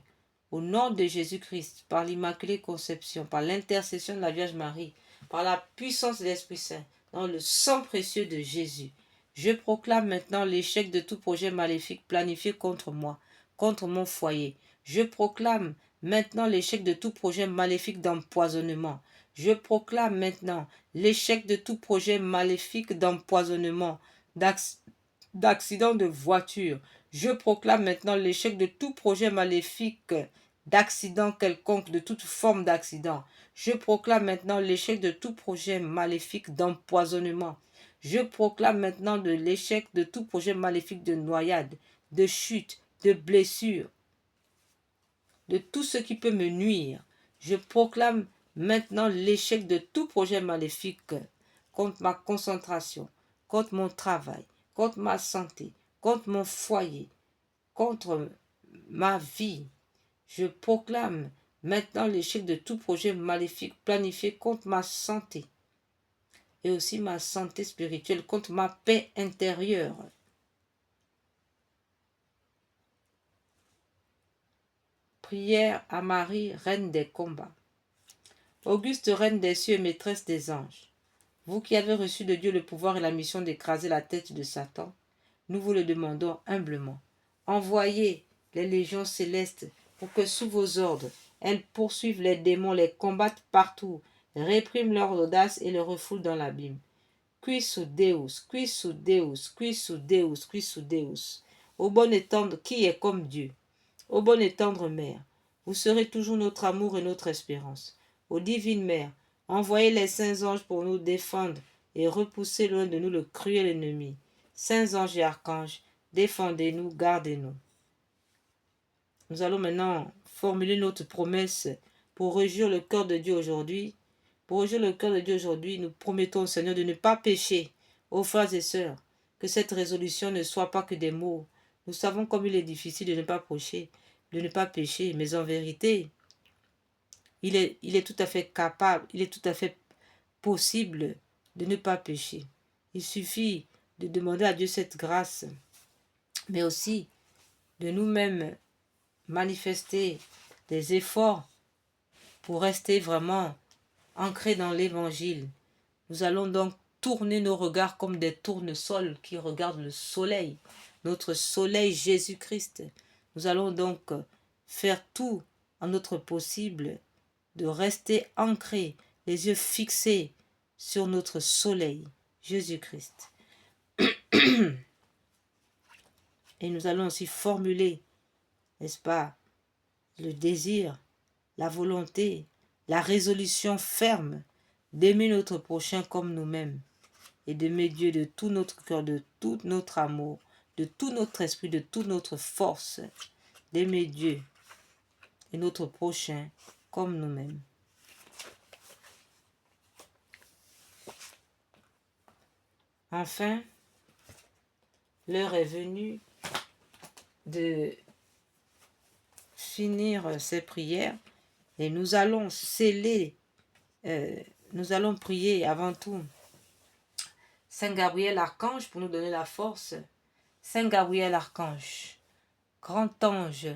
au nom de Jésus-Christ, par l'Immaculée Conception, par l'intercession de la Vierge Marie, par la puissance de l'Esprit Saint, dans le sang précieux de Jésus. Je proclame maintenant l'échec de tout projet maléfique planifié contre moi, contre mon foyer. Je proclame maintenant l'échec de tout projet maléfique d'empoisonnement. Je proclame maintenant l'échec de tout projet maléfique d'empoisonnement, d'accident de voiture. Je proclame maintenant l'échec de tout projet maléfique d'accident quelconque, de toute forme d'accident. Je proclame maintenant l'échec de tout projet maléfique d'empoisonnement. Je proclame maintenant l'échec de tout projet maléfique de noyade, de chute, de blessure, de tout ce qui peut me nuire. Je proclame maintenant l'échec de tout projet maléfique contre ma concentration, contre mon travail, contre ma santé, contre mon foyer, contre ma vie. Je proclame maintenant l'échec de tout projet maléfique planifié contre ma santé et aussi ma santé spirituelle, contre ma paix intérieure. Prière à Marie, Reine des combats. Auguste Reine des cieux et maîtresse des anges, vous qui avez reçu de Dieu le pouvoir et la mission d'écraser la tête de Satan, nous vous le demandons humblement. Envoyez les légions célestes pour que sous vos ordres, elles poursuivent les démons, les combattent partout, répriment leur audace et les refoulent dans l'abîme. Quis Deus, quis Deus, quis Deus, quis Deus. Ô bonne et tendre, qui est comme Dieu? Ô bonne et tendre Mère, vous serez toujours notre amour et notre espérance. Ô divine Mère, envoyez les saints anges pour nous défendre et repousser loin de nous le cruel ennemi. Saints anges et archanges, défendez-nous, gardez-nous. Nous allons maintenant formuler notre promesse pour réjouir le cœur de Dieu aujourd'hui. Pour réjouir le cœur de Dieu aujourd'hui, nous promettons au Seigneur de ne pas pécher. Ô frères et sœurs, que cette résolution ne soit pas que des mots. Nous savons comme il est difficile de ne pas pécher, mais en vérité, il est tout à fait capable, il est tout à fait possible de ne pas pécher. Il suffit de demander à Dieu cette grâce, mais aussi de nous-mêmes manifester des efforts pour rester vraiment ancrés dans l'évangile. Nous allons donc tourner nos regards comme des tournesols qui regardent le soleil, notre soleil Jésus-Christ. Nous allons donc faire tout en notre possible de rester ancrés, les yeux fixés sur notre soleil, Jésus-Christ. Et nous allons aussi formuler, n'est-ce pas, le désir, la volonté, la résolution ferme d'aimer notre prochain comme nous-mêmes et d'aimer Dieu de tout notre cœur, de tout notre amour, de tout notre esprit, de toute notre force, d'aimer Dieu et notre prochain comme nous-mêmes. Enfin, l'heure est venue de finir ces prières et nous allons sceller, nous allons prier avant tout Saint Gabriel Archange pour nous donner la force. Saint Gabriel Archange, grand ange,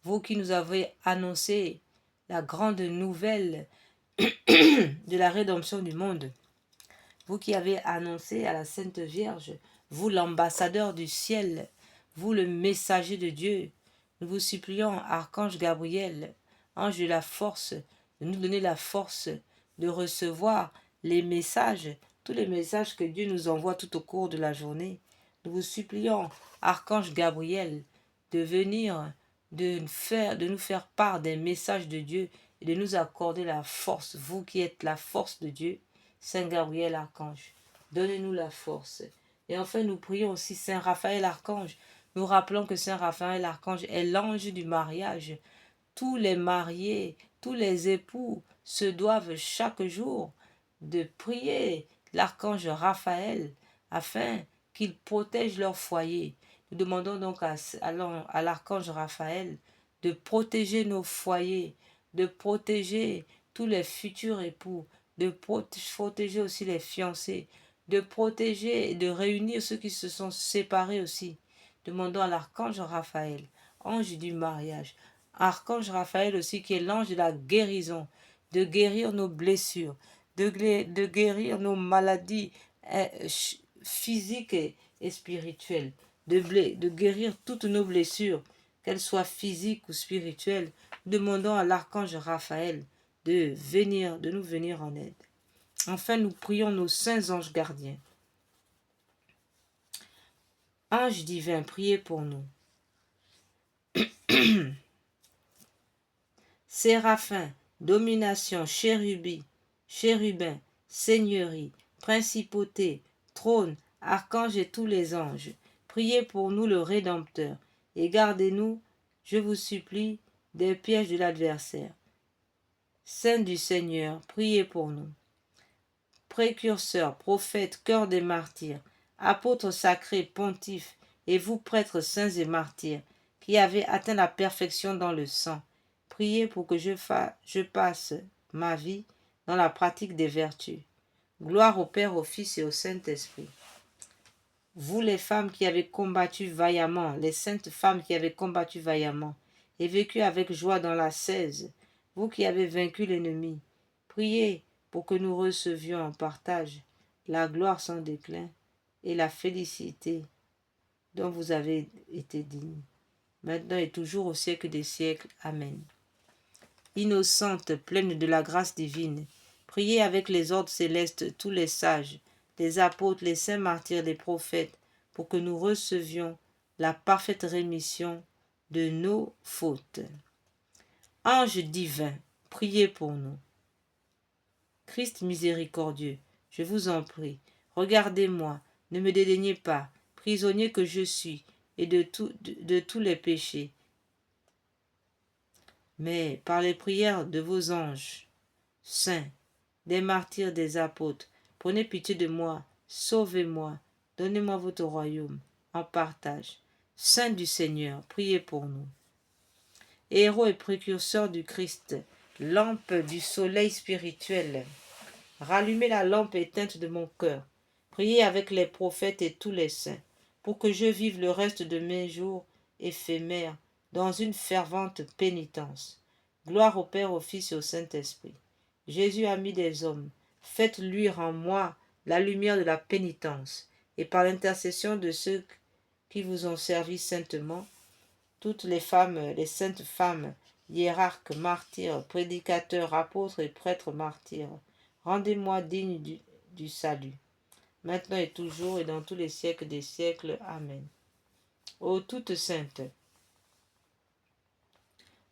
vous qui nous avez annoncé la grande nouvelle de la rédemption du monde, vous qui avez annoncé à la Sainte Vierge, vous l'ambassadeur du ciel, vous le messager de Dieu, nous vous supplions, Archange Gabriel, ange de la force, de nous donner la force de recevoir les messages, tous les messages que Dieu nous envoie tout au cours de la journée. Nous vous supplions, Archange Gabriel, de venir, de nous faire part des messages de Dieu et de nous accorder la force, vous qui êtes la force de Dieu, Saint Gabriel Archange. Donnez-nous la force. Et enfin, nous prions aussi Saint Raphaël Archange. Nous rappelons que Saint Raphaël Archange est l'ange du mariage. Tous les mariés, tous les époux se doivent chaque jour de prier l'archange Raphaël afin qu'il protège leur foyer. Nous demandons donc à l'archange Raphaël de protéger nos foyers, de protéger tous les futurs époux, de protéger aussi les fiancés, de protéger et de réunir ceux qui se sont séparés aussi. Demandons à l'archange Raphaël, ange du mariage, archange Raphaël aussi qui est l'ange de la guérison, de guérir nos blessures, de guérir nos maladies physiques et spirituelles, de guérir toutes nos blessures, qu'elles soient physiques ou spirituelles. Demandons à l'archange Raphaël de nous venir en aide. Enfin, nous prions nos saints anges gardiens. Anges divins, priez pour nous. Séraphins, domination, chérubins, seigneurie, principauté, trône, archanges et tous les anges, priez pour nous le Rédempteur, et gardez-nous, je vous supplie, des pièges de l'adversaire. Saints du Seigneur, priez pour nous. Précurseurs, prophètes, cœur des martyrs, apôtres sacrés, pontifes, et vous prêtres saints et martyrs, qui avez atteint la perfection dans le sang, priez pour que je passe ma vie dans la pratique des vertus. Gloire au Père, au Fils et au Saint-Esprit. Vous les femmes qui avez combattu vaillamment, les saintes femmes qui avez combattu vaillamment, et vécu avec joie dans l'ascèse, vous qui avez vaincu l'ennemi, priez pour que nous recevions en partage la gloire sans déclin et la félicité dont vous avez été dignes, maintenant et toujours au siècle des siècles. Amen. Innocente, pleine de la grâce divine, priez avec les ordres célestes tous les sages, les apôtres, les saints martyrs, les prophètes, pour que nous recevions la parfaite rémission de nos fautes. Anges divins, priez pour nous. Christ miséricordieux, je vous en prie, regardez-moi, ne me dédaignez pas, prisonnier que je suis, et de tous les péchés. Mais par les prières de vos anges, saints, des martyrs, des apôtres, prenez pitié de moi, sauvez-moi, donnez-moi votre royaume en partage. Saints du Seigneur, priez pour nous. Héros et précurseurs du Christ, lampe du soleil spirituel, rallumez la lampe éteinte de mon cœur. Priez avec les prophètes et tous les saints, pour que je vive le reste de mes jours éphémères dans une fervente pénitence. Gloire au Père, au Fils et au Saint-Esprit. Jésus, ami des hommes, faites luire en moi la lumière de la pénitence, et par l'intercession de ceux qui vous ont servi saintement, toutes les femmes, les saintes femmes, hiérarques, martyrs, prédicateurs, apôtres et prêtres martyrs, rendez-moi digne du salut, maintenant et toujours et dans tous les siècles des siècles. Amen. Ô toute sainte,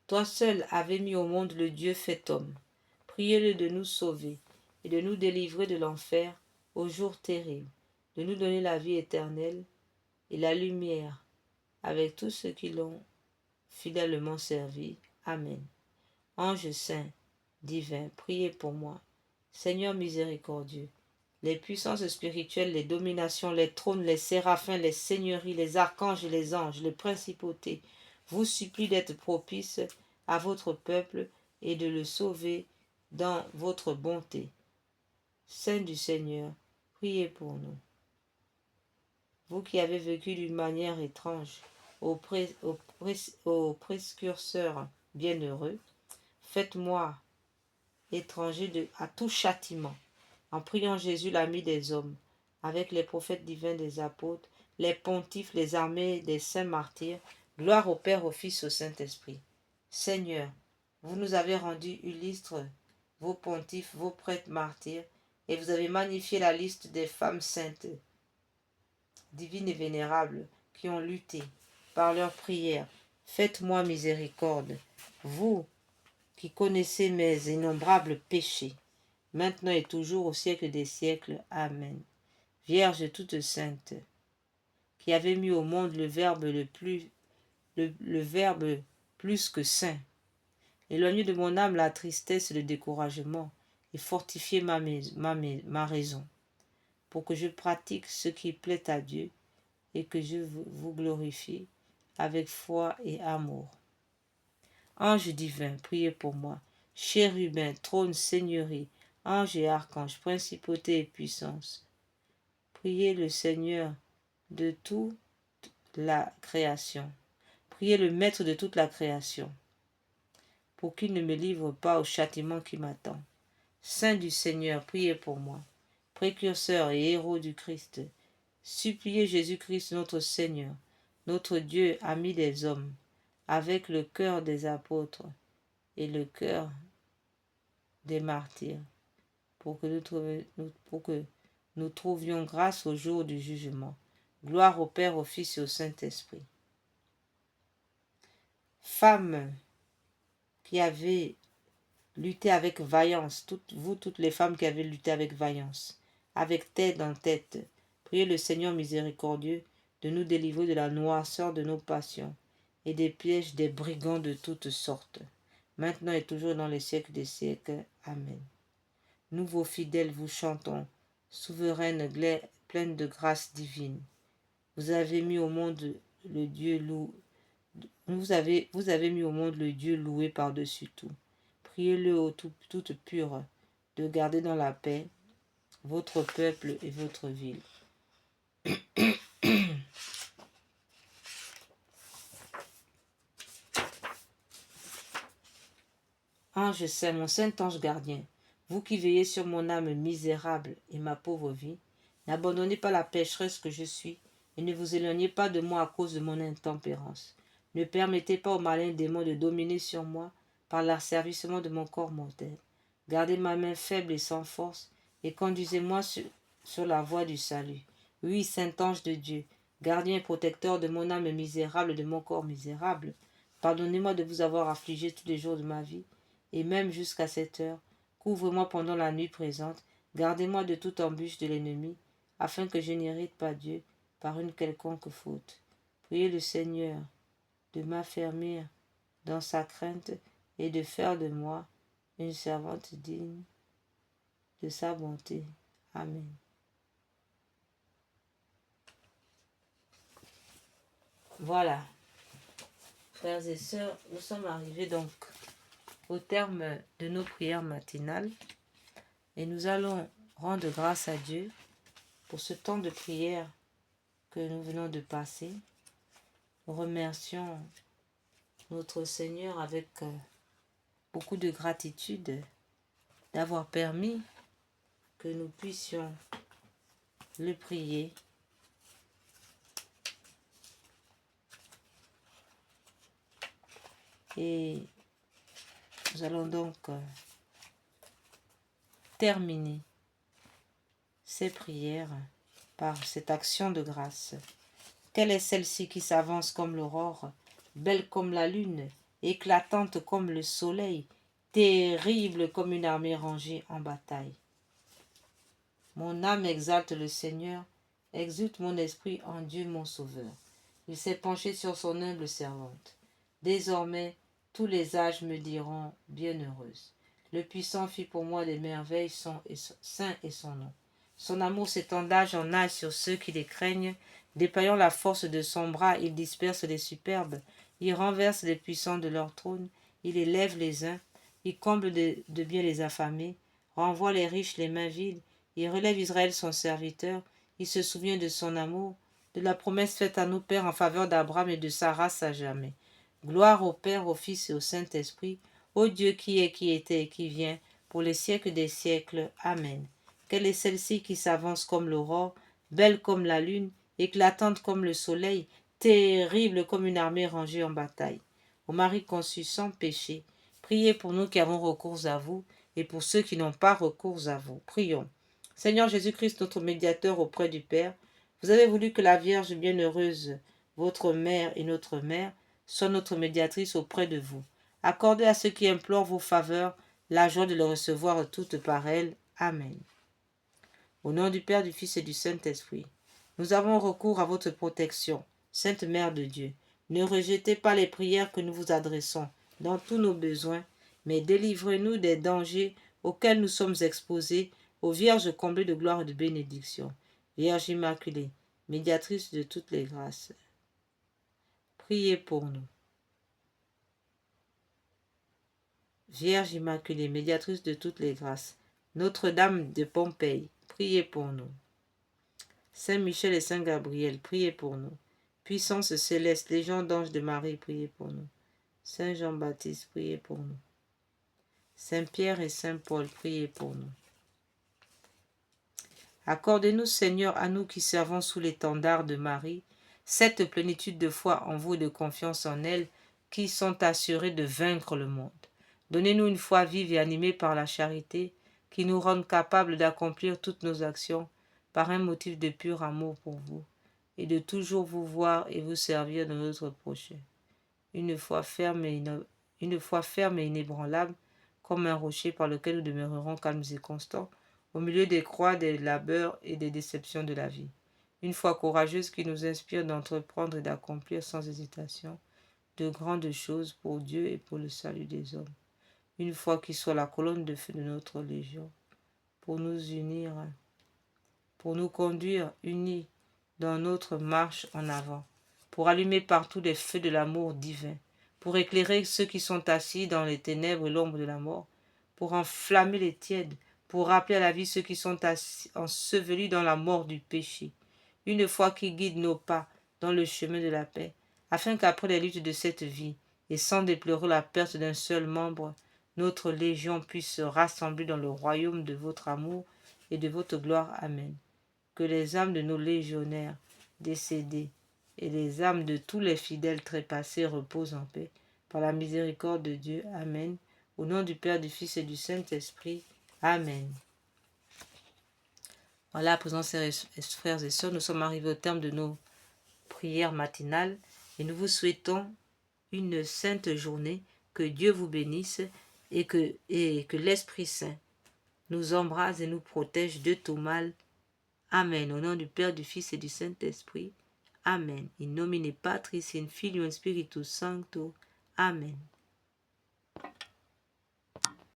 toi seul avais mis au monde le Dieu fait homme. Priez-le de nous sauver et de nous délivrer de l'enfer au jour terrible, de nous donner la vie éternelle et la lumière avec tous ceux qui l'ont fidèlement servi. Amen. Ange saint, divin, priez pour moi. Seigneur miséricordieux, les puissances spirituelles, les dominations, les trônes, les séraphins, les seigneuries, les archanges et les anges, les principautés, vous supplient d'être propices à votre peuple et de le sauver dans votre bonté. Saint du Seigneur, priez pour nous. Vous qui avez vécu d'une manière étrange aux précurseurs bienheureux, faites-moi étranger à tout châtiment, en priant Jésus l'ami des hommes, avec les prophètes divins des apôtres, les pontifes, les armées des saints martyrs, gloire au Père, au Fils, au Saint-Esprit. Seigneur, vous nous avez rendus illustres, vos pontifes, vos prêtres martyrs, et vous avez magnifié la liste des femmes saintes, divines et vénérables, qui ont lutté par leurs prières. Faites-moi miséricorde, vous qui connaissez mes innombrables péchés, maintenant et toujours au siècle des siècles. Amen. Vierge toute sainte, qui avez mis au monde le Verbe le Verbe plus que saint, éloignez de mon âme la tristesse et le découragement, et fortifiez ma raison, pour que je pratique ce qui plaît à Dieu, et que je vous glorifie avec foi et amour. Ange divin, priez pour moi. Chérubins, trône, seigneurie, anges et archanges, principautés et puissances, priez le Seigneur de toute la création. Priez le Maître de toute la création, pour qu'il ne me livre pas au châtiment qui m'attend. Saint du Seigneur, priez pour moi. Précurseur et héros du Christ, suppliez Jésus-Christ notre Seigneur, notre Dieu, ami des hommes, avec le cœur des apôtres et le cœur des martyrs, pour que nous trouvions grâce au jour du jugement. Gloire au Père, au Fils et au Saint-Esprit. Femmes qui avez lutté avec vaillance, toutes les femmes qui avez lutté avec vaillance, avec tête en tête, priez le Seigneur miséricordieux de nous délivrer de la noirceur de nos passions et des pièges des brigands de toutes sortes, maintenant et toujours dans les siècles des siècles. Amen. Nous, vos fidèles, vous chantons, souveraine, pleine de grâce divine. Vous avez mis au monde le Dieu vous avez mis au monde le Dieu loué par-dessus tout. Priez-le ô toute pure de garder dans la paix votre peuple et votre ville. Ange saint, mon saint ange gardien, vous qui veillez sur mon âme misérable et ma pauvre vie, n'abandonnez pas la pécheresse que je suis et ne vous éloignez pas de moi à cause de mon intempérance. Ne permettez pas au malin démon de dominer sur moi par l'asservissement de mon corps mortel. Gardez ma main faible et sans force et conduisez-moi sur la voie du salut. Oui, saint ange de Dieu, gardien et protecteur de mon âme misérable et de mon corps misérable, pardonnez-moi de vous avoir affligé tous les jours de ma vie, et même jusqu'à cette heure. Couvre-moi pendant la nuit présente, gardez-moi de toute embûche de l'ennemi, afin que je n'irrite pas Dieu par une quelconque faute. Priez le Seigneur de m'affermir dans sa crainte et de faire de moi une servante digne de sa bonté. Amen. Voilà, frères et sœurs, nous sommes arrivés donc au terme de nos prières matinales et nous allons rendre grâce à Dieu pour ce temps de prière que nous venons de passer. Nous remercions notre Seigneur avec beaucoup de gratitude d'avoir permis que nous puissions le prier. Et nous allons donc terminer ces prières par cette action de grâce. Quelle est celle-ci qui s'avance comme l'aurore, belle comme la lune, éclatante comme le soleil, terrible comme une armée rangée en bataille? Mon âme exalte le Seigneur, exulte mon esprit en Dieu mon Sauveur. Il s'est penché sur son humble servante. Désormais, tous les âges me diront bienheureuse. Le puissant fit pour moi des merveilles, saint est son nom. Son amour s'étend d'âge en âge sur ceux qui les craignent. Déployant la force de son bras, il disperse les superbes. Il renverse les puissants de leur trône. Il élève les uns. Il comble de bien les affamés. Renvoie les riches les mains vides. Il relève Israël son serviteur. Il se souvient de son amour, de la promesse faite à nos pères en faveur d'Abraham et de sa race à jamais. Gloire au Père, au Fils et au Saint-Esprit, ô Dieu qui est, qui était et qui vient, pour les siècles des siècles. Amen. Quelle est celle-ci qui s'avance comme l'aurore, belle comme la lune, éclatante comme le soleil, terrible comme une armée rangée en bataille? Ô Marie conçue sans péché, priez pour nous qui avons recours à vous, et pour ceux qui n'ont pas recours à vous. Prions. Seigneur Jésus-Christ, notre médiateur auprès du Père, vous avez voulu que la Vierge bienheureuse, votre mère et notre mère, soit notre médiatrice auprès de vous. Accordez à ceux qui implorent vos faveurs la joie de les recevoir toutes par elle. Amen. Au nom du Père, du Fils et du Saint-Esprit, nous avons recours à votre protection, Sainte Mère de Dieu. Ne rejetez pas les prières que nous vous adressons dans tous nos besoins, mais délivrez-nous des dangers auxquels nous sommes exposés, ô Vierge comblée de gloire et de bénédiction. Vierge Immaculée, médiatrice de toutes les grâces, priez pour nous. Vierge Immaculée, médiatrice de toutes les grâces, Notre-Dame de Pompéi, priez pour nous. Saint Michel et Saint Gabriel, priez pour nous. Puissance céleste, légion d'anges de Marie, priez pour nous. Saint Jean-Baptiste, priez pour nous. Saint Pierre et Saint Paul, priez pour nous. Accordez-nous, Seigneur, à nous qui servons sous l'étendard de Marie, cette plénitude de foi en vous et de confiance en elle, qui sont assurés de vaincre le monde. Donnez-nous une foi vive et animée par la charité, qui nous rende capables d'accomplir toutes nos actions par un motif de pur amour pour vous, et de toujours vous voir et vous servir de notre prochain. Une foi ferme et inébranlable, comme un rocher par lequel nous demeurerons calmes et constants, au milieu des croix, des labeurs et des déceptions de la vie. Une foi courageuse qui nous inspire d'entreprendre et d'accomplir sans hésitation de grandes choses pour Dieu et pour le salut des hommes. Une foi qui soit la colonne de feu de notre légion, pour nous unir, pour nous conduire unis dans notre marche en avant, pour allumer partout les feux de l'amour divin, pour éclairer ceux qui sont assis dans les ténèbres et l'ombre de la mort, pour enflammer les tièdes, pour rappeler à la vie ceux qui sont ensevelis dans la mort du péché. Une foi qui guide nos pas dans le chemin de la paix, afin qu'après les luttes de cette vie, et sans déplorer la perte d'un seul membre, notre légion puisse se rassembler dans le royaume de votre amour et de votre gloire. Amen. Que les âmes de nos légionnaires décédés et les âmes de tous les fidèles trépassés reposent en paix. Par la miséricorde de Dieu. Amen. Au nom du Père, du Fils et du Saint-Esprit. Amen. Voilà, à présent, frères et sœurs, nous sommes arrivés au terme de nos prières matinales et nous vous souhaitons une sainte journée. Que Dieu vous bénisse et que l'Esprit Saint nous embrasse et nous protège de tout mal. Amen. Au nom du Père, du Fils et du Saint-Esprit. Amen. In nomine Patris et Filii et Spiritus Sancto. Amen.